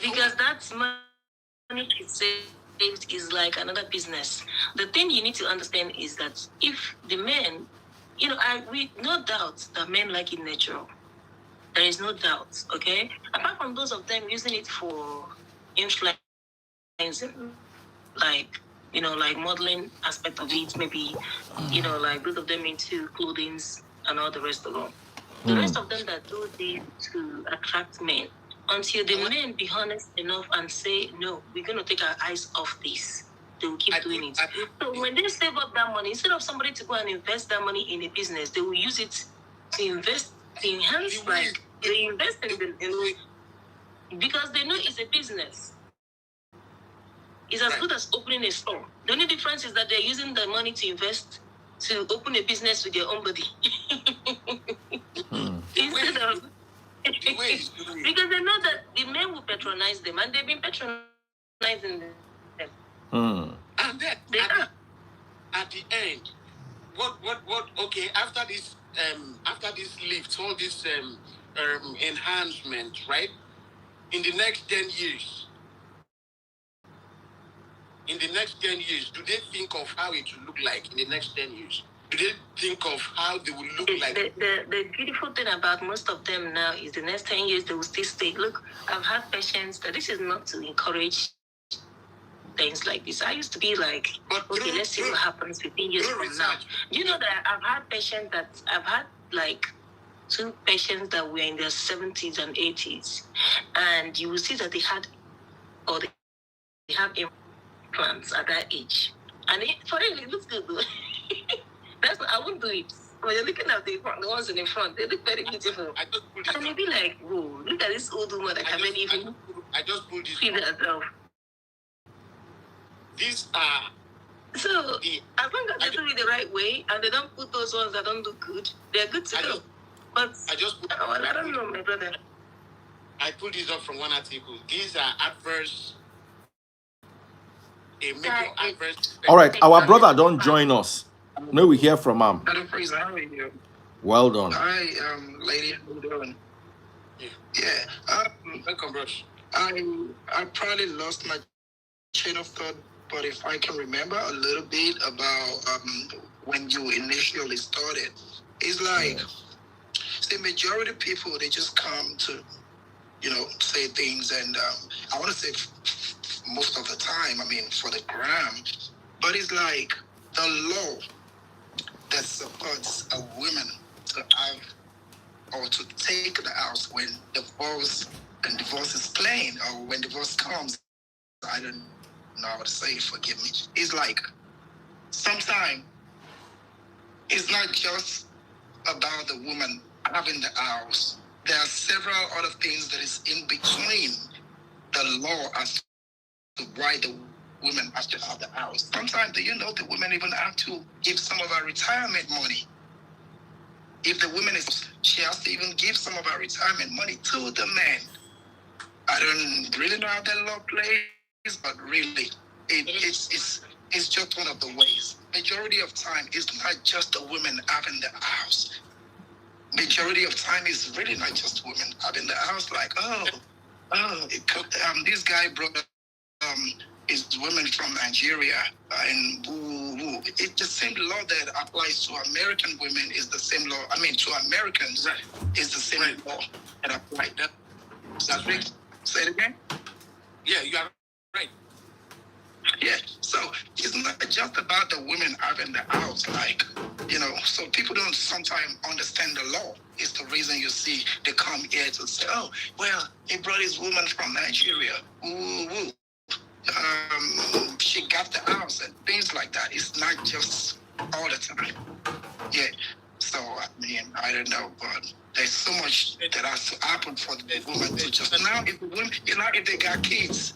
Because that's money she saved is like another business. The thing you need to understand is that if the men, we no doubt that men like it natural. There is no doubt, okay? Apart from those of them using it for influencing, like, like modeling aspect of it, maybe, like both of them into clothing and all the rest of them. The rest of them that do this to attract men, until the men be honest enough and say, no, we're going to take our eyes off this. They will keep doing it. So when they save up that money, instead of somebody to go and invest that money in a business, they will use it to invest, to enhance, like, they invest in because they know it's a business. It's as good as opening a store. The only difference is that they're using the money to invest to open a business with their own body. Instead of because they know that the men will patronize them, and they've been patronizing them. And then at the end, what? Okay, after this lift, all this enhancement, right? In the next 10 years, do they think of how it will look like in the next 10 years? Do they think of how they will look like? The beautiful thing about most of them now is the next 10 years they will still stay. Look, I've had patients that this is not to encourage things like this. I used to be like, let's see what happens 15 years from now. Do you know that I've had patients that I've had like 2 patients that were in their 70s and 80s, and you will see that they have implants at that age, and for real, it looks good though. I wouldn't do it. When you're looking at the ones in the front, they look very beautiful. And you'll be like, whoa, look at this old woman that can't even see herself. These are... So, as long as they do it the right way, and they don't put those ones that don't look good, they're good to go. But I don't know, my brother. I pulled this up from one article. These are adverse a major adverse. All right, our brother don't join us. May we hear from him. Hello, Freeze. How are you? Well done. Hi, lady. How you doing? Yeah. Welcome, bros. I probably lost my chain of thought, but if I can remember a little bit about when you initially started, it's like the majority of people, they just come to, say things, and I want to say most of the time, I mean, for the gram, but it's like the law that supports a woman to have or to take the house when divorce is plain, or when divorce comes. I don't know how to say it, forgive me. It's like sometimes it's not just about the woman having the house. There are several other things that is in between the law as to why the women have to have the house. Sometimes, do you know the women even have to give some of her retirement money? If the woman is, she has to even give some of her retirement money to the man. I don't really know how that law plays, but really, it's just one of the ways. Majority of time, it's not just the women having the house. Majority of time is really not just women having the house. Like, this guy brought is women from Nigeria and woo. It's the same law that applies to American women is the same law. I mean, to Americans is the same law that applies. That's right. Say it again. Yeah, you are right. Yeah, so it's not just about the women having the house, like, so people don't sometimes understand the law. It's the reason you see they come here to say, oh, well, he brought his woman from Nigeria. Woo. She got the house and things like that. It's not just all the time. Yeah. So, I mean, I don't know, but there's so much that has to happen for the woman to just, now if the women, if they got kids,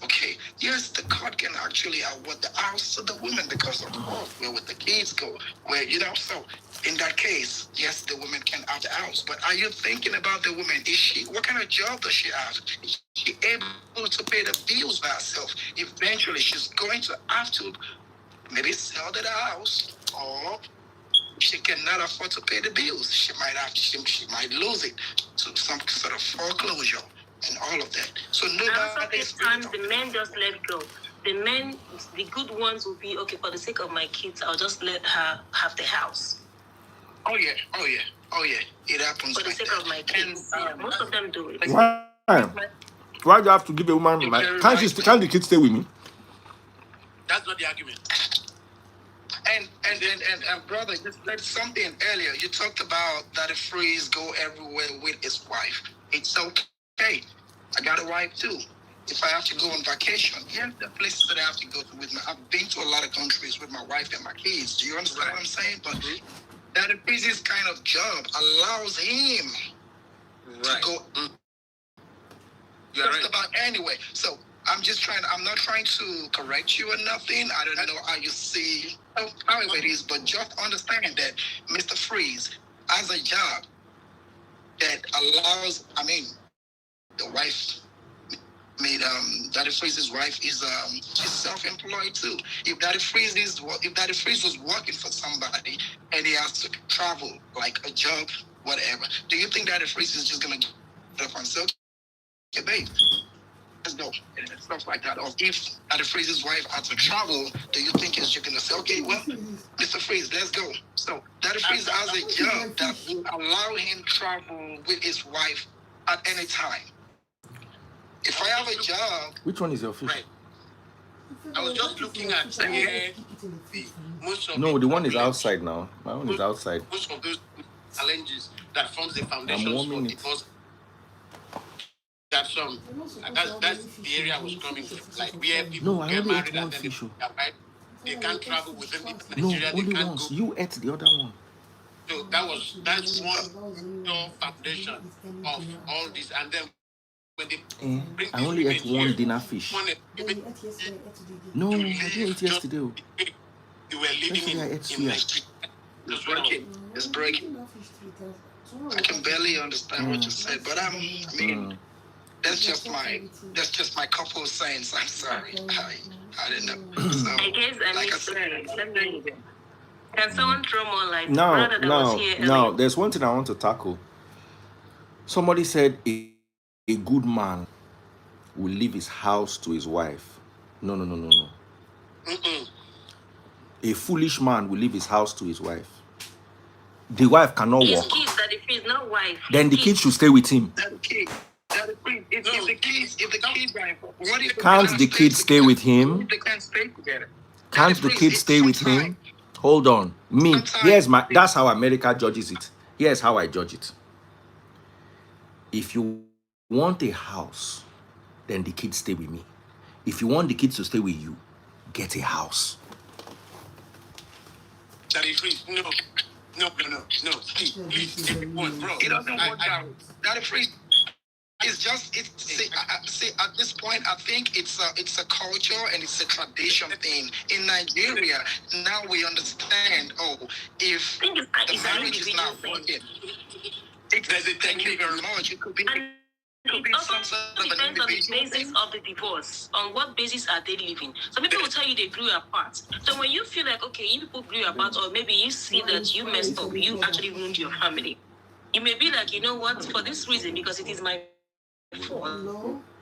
okay, yes, the court can actually award the house to the women because of course where would the kids go? Where, so in that case, yes, the woman can have the house. But are you thinking about the woman? What kind of job does she have? Is she able to pay the bills by herself? Eventually, she's going to have to maybe sell the house, or she cannot afford to pay the bills. She might lose it to some sort of foreclosure and all of that. So nobody. Sometimes the men just let go. The men, the good ones will be okay for the sake of my kids. I'll just let her have the house. Oh yeah. It happens for the sake of my kids. And, most of them do it. Why? Why do you have to give a woman? Can't the kids stay with me? That's not the argument. And brother, you said something earlier. You talked about that the freeze go everywhere with his wife. It's okay. I got a wife too. If I have to go on vacation, yeah, the places that I have to go to with I've been to a lot of countries with my wife and my kids. Do you understand what I'm saying? But that the freeze's kind of job allows him to go just about anyway. So I'm not trying to correct you or nothing. I don't know how you see how it is, but just understand that Mr. Freeze has a job that allows, the wife Daddy Freeze's wife is she's self-employed too. If Daddy Freeze was working for somebody and he has to travel like a job, whatever, do you think Daddy Freeze is just gonna get up and say, okay, babe, let's go, and stuff like that? Or if Daddy Freeze's wife had to travel, do you think he's just gonna say, okay, well, Mr. Freeze, let's go? So Daddy Freeze has a job that will allow him travel with his wife at any time. If I have a job... Which one is your fish? Right. I was just looking at most of the one is outside now. My one is outside. Most of those challenges that forms the foundation for divorce. That's the area I was coming from. Like where people get married and then they can't travel within Nigeria. No, only once. You ate the other one. So that's one foundation of all this, and then. I only ate one dinner fish. No, I didn't eat yesterday. You were living in It's breaking. I can barely understand what you said, but that's just my couple cents. I'm sorry. I didn't know. So, I guess I like I missed said, Let me. Can someone throw more light? Now, Brother that was here now, earlier. there's one thing I want to tackle. Somebody said a good man will leave his house to his wife. No. Mm-mm. A foolish man will leave his house to his wife. The wife cannot His walk. kids, that if he's not wife. Then the kids should stay with him. if the kids, what if Can't the kids stay with him? they can't stay together? Can't the kids stay with him? Hold on. Me, that's how America judges it. Here's how I judge it. If you want a house, then the kids stay with me. If you want the kids to stay with you, get a house. That is free. No. Please, keep it going, bro. It doesn't work out. That is free. See, at this point, I think it's a culture and it's a tradition thing. In Nigeria, now we understand, if the marriage is not working, thank you very much. It could be Also some sort of an depends on the individual basis thing. of the divorce. On what basis are they living? Some people will tell you they grew apart. So when you feel like, okay, you people grew apart, or maybe you see that you messed up, you actually ruined your family. You may be like, you know what, for this reason, because it is my fault.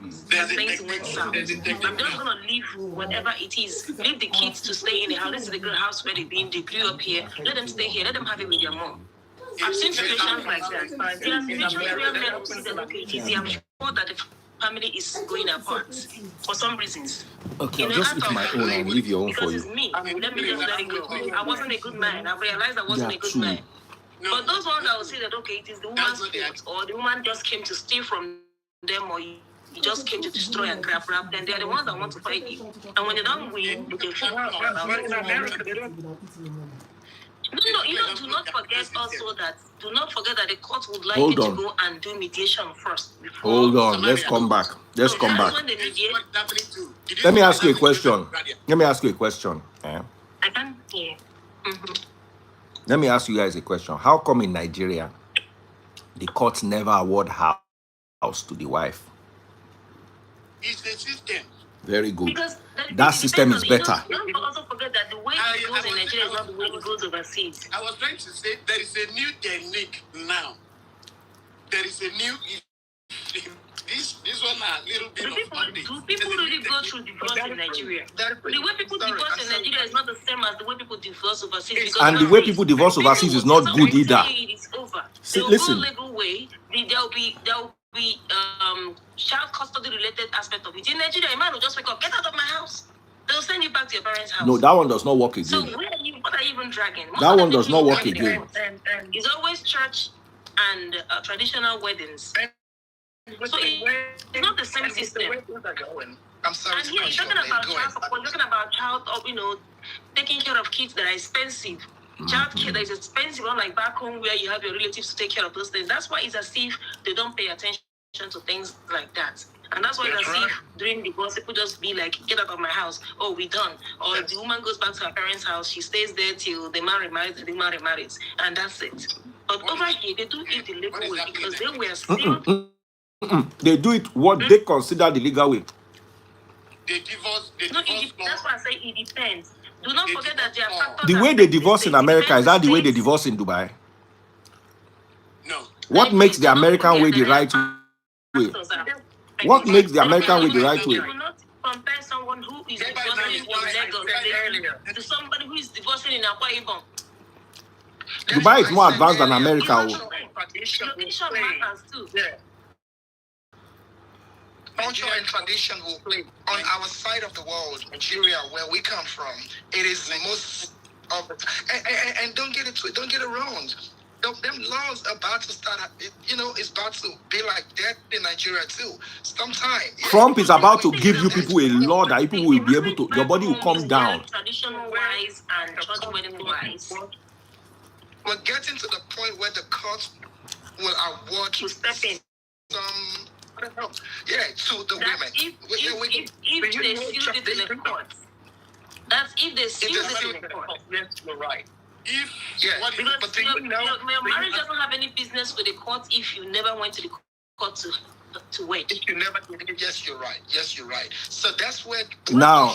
Things went south. I'm just gonna leave whatever it is. Leave the kids to stay in the house. This is the good house where they grew up here. Let them stay here. Let them have it with their mom. I've seen situations like that. There are situations where men will see that, okay, it is their fault that the family is going apart for some reasons. Okay, I'll just eat my own and leave your own for Because you. it's me. Let me just let it go. I wasn't a good man. I realized I wasn't a good man. But those ones that will say that, okay, it is the woman's fault, or the woman just came to steal from them, or you just came to destroy and grab, then they're the ones that want to fight you. And when they don't win, they feel No, do not forget also that, the court would like you to go and do mediation first. Hold on, let's come back. Let's come back. When they mediate, Let me ask you a question. Eh? I can't hear. Let me ask you guys a question. How come in Nigeria, the courts never award house to the wife? It's the system. Very good. Because that system is better. Don't also forget that the way it goes in Nigeria is not the way it goes overseas. I was trying to say there is a new technique now. There is a new. This one a little bit of update. Do people really go through divorce in Nigeria? The way people divorce in Nigeria is not the same as the way people divorce overseas. And the way people divorce overseas is not good either. It's over. See, they will listen. go legal way. There will be child custody related aspect of it. In Nigeria, a man will just wake up, get out of my house. They'll send you back to your parents' house. No, that one does not work again. So what are you even dragging? That one does not work again. It's always church and traditional weddings. So it's not the same system. I'm sorry. And here you're talking about child support, you're talking about child, taking care of kids that are expensive. Child care that is expensive, unlike back home where you have your relatives to take care of those things. That's why it's as if they don't pay attention to things like that. And that's why it's as if during divorce, people just be like, get out of my house. Oh, we done. Or the woman goes back to her parents' house. She stays there till the man remarries. And that's it. But over here, they do it the legal way because they were still... They do it what they consider the legal way. They divorce. That's why I say it depends. Do not forget that there are factors. The way they divorce in America, is that the way they divorce in Dubai? No. What makes the American way the right way? What makes the American way the right way? You will not compare someone who is divorcing in Lagos to somebody who is divorcing in Akwa Ibom. Dubai is more advanced than America. Location matters too. Culture and tradition will play on our side of the world, Nigeria, where we come from. It is the most of, and don't get it wrong. Them laws are about to start. It's about to be like that in Nigeria too. Sometime Trump is about to give you people a law that people will be able to. Your body will come down. Traditional wise and church wedding wise. We're getting to the point where the court will award to step in some. To the women. If they sealed it in the court. That's if they sealed it in the court. Yes, you're right. Because your marriage doesn't have any business with the court if you never went to the court to to wait. If you never did it, yes, you're right. Yes, you're right. So that's where now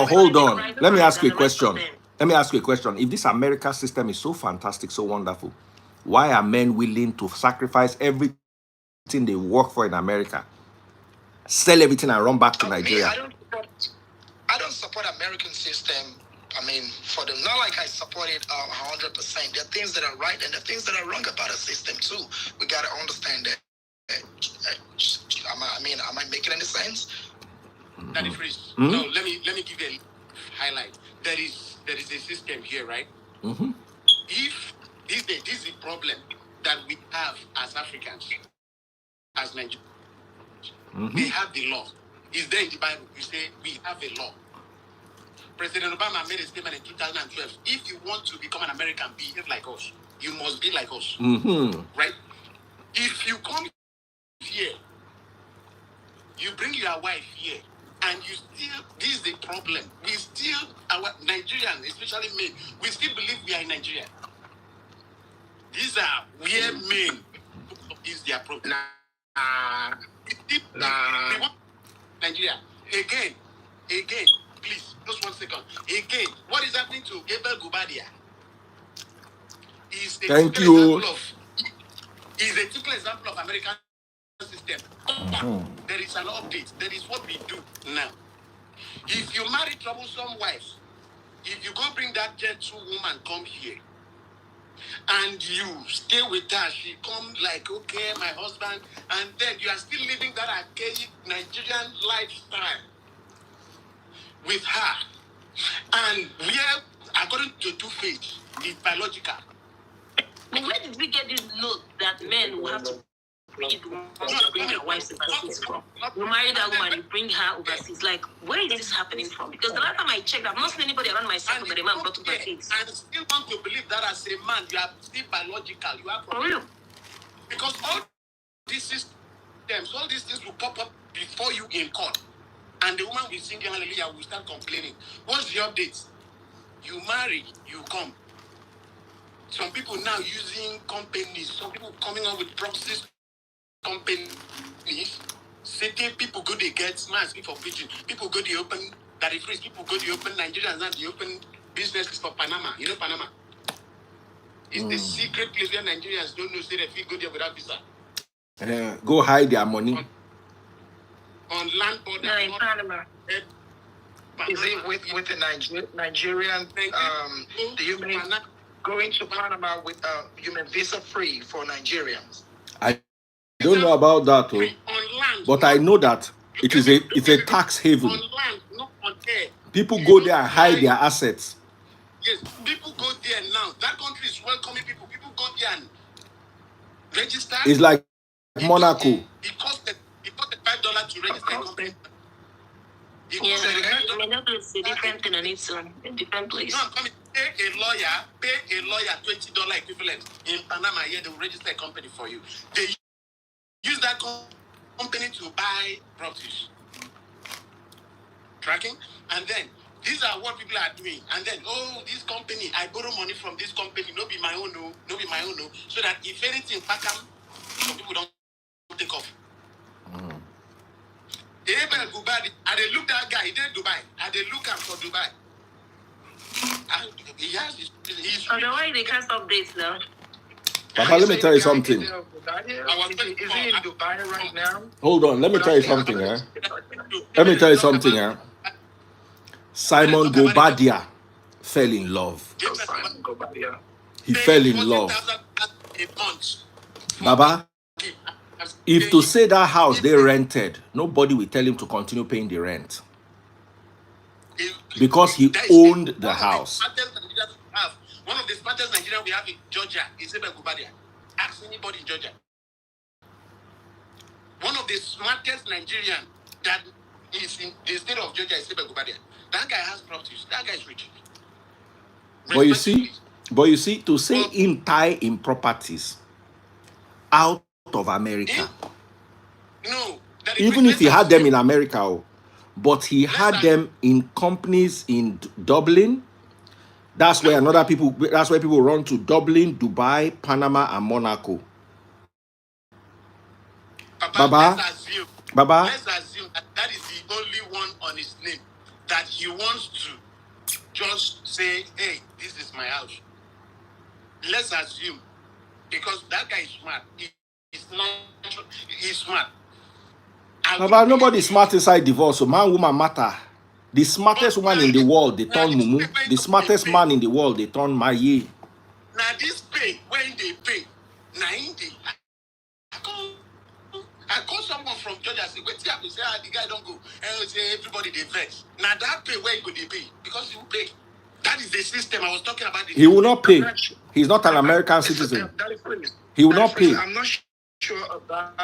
hold on. Let me ask you a question. Let me ask you a question. If this America system is so fantastic, so wonderful, why are men willing to sacrifice everything they work for in America, sell everything and run back to Nigeria? I don't support American system. I mean, for them, not like I support it 100%. There are things that are right and there are things that are wrong about a system too. We gotta understand that. Am I making any sense? That is freeze. No, let me give you a highlight. There is a system here, right? If this is the problem that we have as Africans, as Nigerians, they have the law. It's there in the Bible. You say we have a law. President Obama made a statement in 2012. If you want to become an American, behave like us. You must be like us. Right? If you come here, you bring your wife here, and you still, this is the problem. We still, our Nigerians, especially men, we still believe we are in Nigeria. These are where men is their problem. We want Nigeria. Again, please, just 1 second. Again, what is happening to Abel Gubadia? Thank you. Is a typical example of American system. There is an update. That is what we do now. If you marry troublesome wives, if you go bring that gentle woman come here, and you stay with her, she come like, okay, my husband, and then you are still living that archaic Nigerian lifestyle with her. And where, according to Two-Faith, is biological. But where did we get this look that men will have to bring their wives overseas from? You marry that woman, you bring her overseas. Like, where is this happening from? Because the last time I checked, I've not seen anybody around my circle that a man brought overseas. And still want to believe that as a man, you are still biological. You are for real. Because all these systems, all these things will pop up before you in court. And the woman will sing hallelujah, will start complaining. What's the update? You marry, you come. Some people now using companies, some people coming up with proxies companies, certain people go they get smart for preaching. People go they open that is free, people go they open Nigerians and they open businesses for Panama. You know Panama? It's the secret place where Nigerians don't know say that if go there without visa. Go hide their money. On land border. No, in Panama. Is it with the Nigerian do you mean going to Panama with human visa free for Nigerians? I don't know about that, but I know that it's a tax haven. On land, not on air. People go there and hide their assets. Yes, people go there now. That country is welcoming people. People go there and register. It's like Monaco. It cost $5 to register a company. Yeah, I mean, it's a different thing on its own, a different place. No, I'm coming. Pay a lawyer $20 equivalent in Panama. Here they will register a company for you. They use that company to buy properties. Tracking, and then these are what people are doing. And then, this company, I borrow money from this company. No be my own, no be my own, no. So that if anything back up, some people don't take off. Abel Gubadi, and they look that guy, he did Dubai, and they look him for Dubai. And he has his otherwise they can't stop this now. Papa, let me tell you something. Is he in Dubai right now? Hold on, let me tell you something, Let me tell you something, Simon Gobadia fell in love. He fell in love. Baba, if to say that house they rented, nobody will tell him to continue paying the rent. Because he owned the house. One of the smartest Nigerians we have in Georgia is Abel Gubadia. Ask anybody in Georgia. One of the smartest Nigerians that is in the state of Georgia is Abel Gubadia. That guy has properties. That guy is rich. But you see, to say in tie in properties out of America. No. Even if he had them in America, but he had them in companies in Dublin. That's where people run to Dublin, Dubai, Panama, and Monaco. Baba, let's assume Baba, that is the only one on his name that he wants to just say, hey, this is my house. Let's assume, because that guy is smart. He's not. He's smart. Baba, nobody smart inside divorce. So man, woman matter. The smartest woman in the world, they turn mumu. The smartest man in the world, they turn maye. Now this pay, when they pay, now in the I call someone from Georgia. I say, wait till I say, the guy don't go. And I say, everybody they vex. Now that pay, where you they pay? Because you pay. That is the system I was talking about. He will not pay. He's not an American citizen. He will not pay. I'm not sure about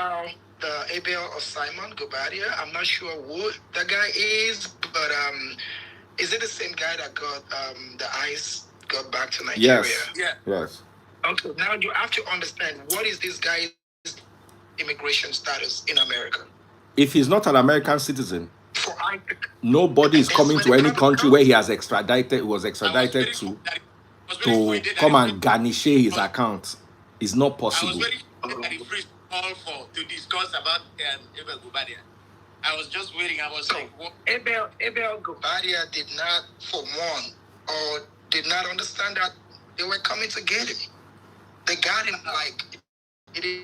the Abel of Simon Gobadia. I'm not sure who the guy is, but is it the same guy that got the ICE got back to Nigeria? Yes. Yeah. Yes. Okay. Now you have to understand, what is this guy's immigration status in America? If he's not an American citizen, nobody is coming to any country where he was extradited to come and garnish his account. It's not possible. I was very that he free call for to discuss about Abel Gobadia. I was just waiting. I was like, what? Abel Gobadia did not, for one, or did not understand that they were coming to get him. They got him like it is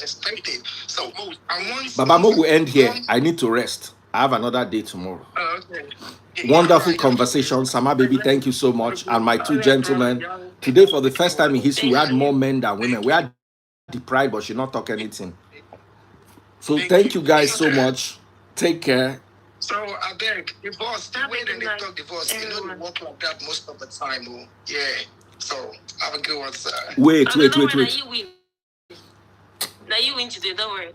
expected. So I want Baba Mo will end here. I need to rest. I have another day tomorrow. Okay. Wonderful conversation. Sama baby, thank you so much. And my two gentlemen. Today, for the first time in history, we had more men than women. We had the pride, but she not talk anything. So thank you guys so much. Take care. So I beg, divorce, the way that they talk divorce, you know they work like that most of the time. Oh. Yeah. So have a good one, sir. Wait. Now you win today, don't worry.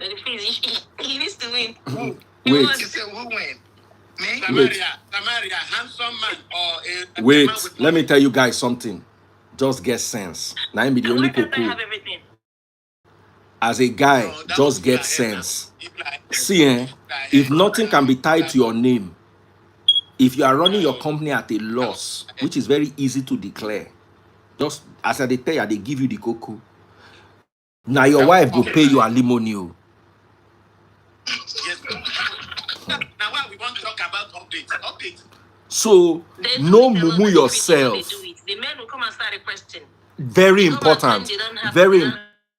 He needs to win. Wait. You said who win? Me? Samaria, handsome man or wait, let me tell you guys something. Just get sense. Now I'm the only cuckoo. As a guy, just get sense. See, if nothing can be tied to your name, if you are running your company at a loss, which is very easy to declare, just as I tell you, they give you the cuckoo. Now your wife will pay you alimony. Yes. Now why we want to talk about updates? So no mumu yourself. The men will come and start requesting. Very important. Very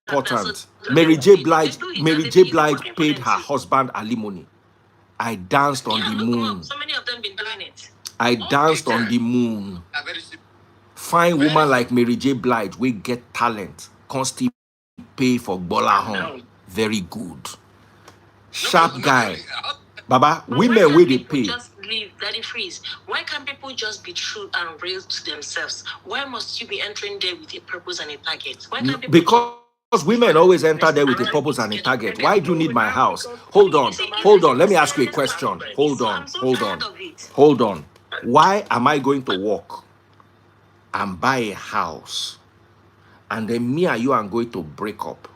important. Mary J. Blige paid her husband alimony. I danced on the moon. So many of them been doing it. I danced on the moon. Fine woman like Mary J. Blige, we get talent. Constantly pay for Bola home. Very good. Sharp guy. Baba, women where they pay. Just leave, Daddy Freeze. Why can't people just be true and real to themselves? Why must you be entering there with a purpose and a target? Why can't people because women always enter there with a purpose and a target. Why do you need my house? Hold on. Let me ask you a question. Hold on. Why am I going to walk and buy a house, and then me and you are going to break up,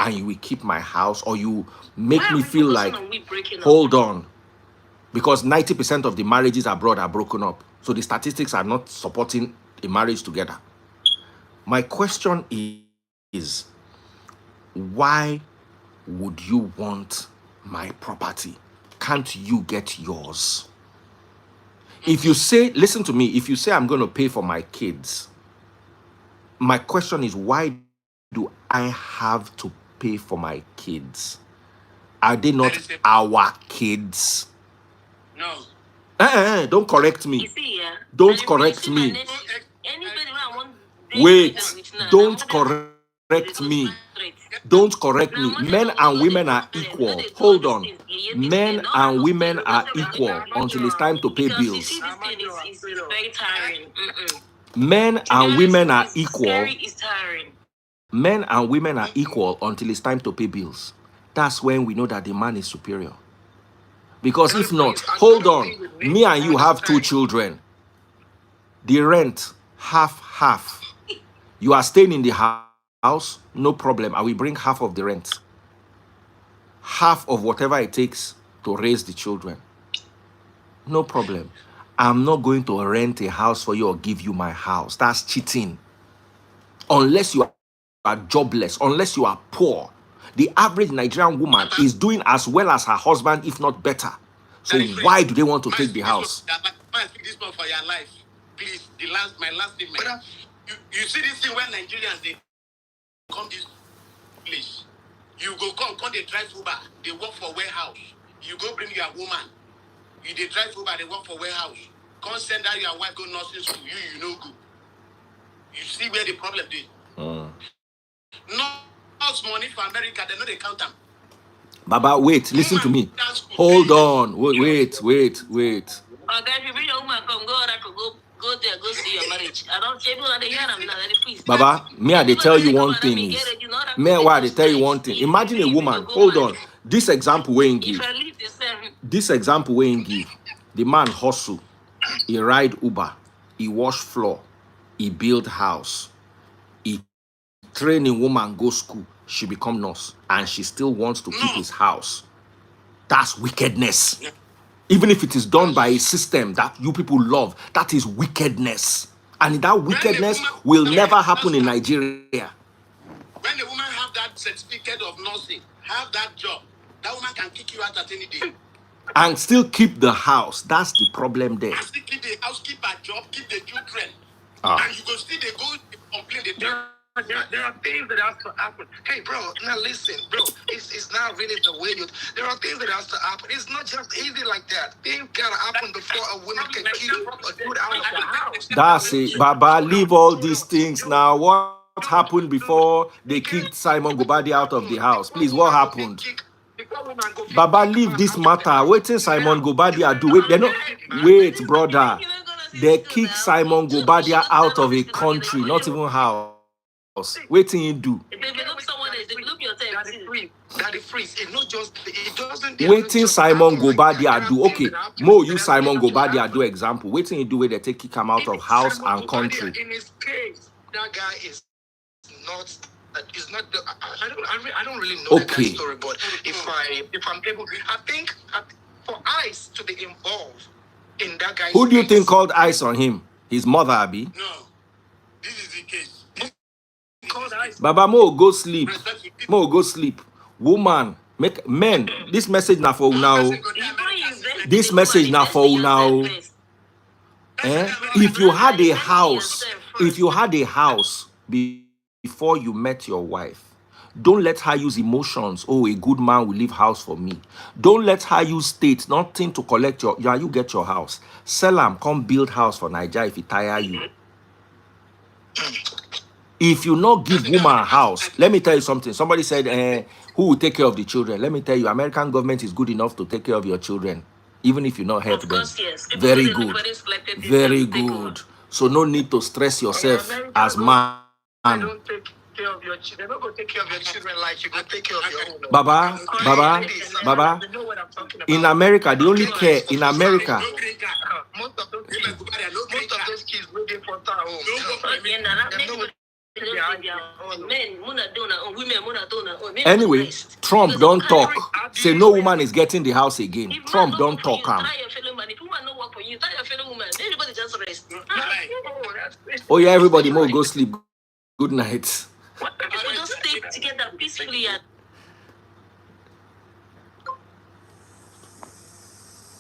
and you will keep my house, or you make me feel like, hold on, because 90% of the marriages abroad are broken up. So the statistics are not supporting a marriage together. My question is, why would you want my property? Can't you get yours? If you say, listen to me, if you say I'm going to pay for my kids, my question is, why do I have to pay for my kids? Are they not our kids? No. Don't correct me. Don't correct me. Wait, don't correct me. Don't correct me. Men and women are equal. Hold on. Men and women are equal until it's time to pay bills. Men and women are equal. Men and women are equal until it's time to pay bills. That's when we know that the man is superior. Because if not, hold on, me and you have 2 children. The rent, half. You are staying in the house, no problem. I will bring half of the rent. Half of whatever it takes to raise the children. No problem. I'm not going to rent a house for you or give you my house. That's cheating. Unless you are jobless, unless you are poor. The average Nigerian woman is doing as well as her husband, if not better. So why do they want to take the house? Man, speak this one for your life. Please, my last statement. You see this thing where Nigerians, they come this place. You go come they drive Uber, they work for warehouse. You go bring your woman. They drive Uber, they work for warehouse. Come send out your wife, go nursing school. You know good. You see where the problem is. Not money for America, they know they count them. Baba, wait, listen to me. Hold on. Wait. Okay, if you bring your woman, come go there, go see your marriage. I don't say no, they hear them now. Please. Baba, they tell you one thing is. Why they tell you one thing? Imagine a woman. Hold on. This example we give. This example we give. The man hustle. He ride Uber. He wash floor. He build house. He train a woman go school. She become nurse. And she still wants to keep his house. That's wickedness. Even if it is done by a system that you people love, that is wickedness. And that wickedness will never happen in Nigeria. When the woman have that certificate of nursing, have that job, that woman can kick you out at any day. And still keep the house. That's the problem there. And still keep the house, keep her job, keep the children. And you go still, they go complain. There are things that have to happen. Hey, bro, now listen, bro. It's not really the way you. There are things that have to happen. It's not just easy like that. Things gotta happen before a woman can keep a dude out of the house. That's it, Baba. Leave all these things now. What happened before they kicked Simon Gobadi out of the house? Please, what happened? Baba, leave this matter. Waiting Simon Gobadia do. Wait, brother. They kick Simon Gobadia out of a country, not even house. Waiting you do. Waiting Simon Gobadia do. Okay, Mo use Simon Gobadia do example. Waiting you do where they take kick him out of house and country. In his case, that guy is not. It's not. I don't really know that guy's story, but if I'm able, I think for ICE to be involved in that guy's Who do you case, think called ICE on him? His mother, Abi? No, this is the case. Baba, Mo go sleep. Mo go sleep. Woman, make men. This message now for now. This message now for now. If you had a house, before you met your wife, don't let her use emotions. Oh, a good man will leave house for me. Don't let her use state, nothing to collect you get your house. Sell them, come build house for Nigeria if it tire you. If you not give woman a house, let me tell you something. Somebody said, who will take care of the children? Let me tell you, American government is good enough to take care of your children, even if you not help them. Yes. Very good. Very good. So no need to stress yourself as man. They don't take care of your children. They don't take care of your children like you go take care of your own. Baba. They know what I'm talking about. In America, they only care in America. Most of those kids waiting for home. Anyway, Trump don't talk. Say no woman is getting the house again. Trump don't talk. Oh yeah, everybody more go sleep. Good night. Just stay together peacefully and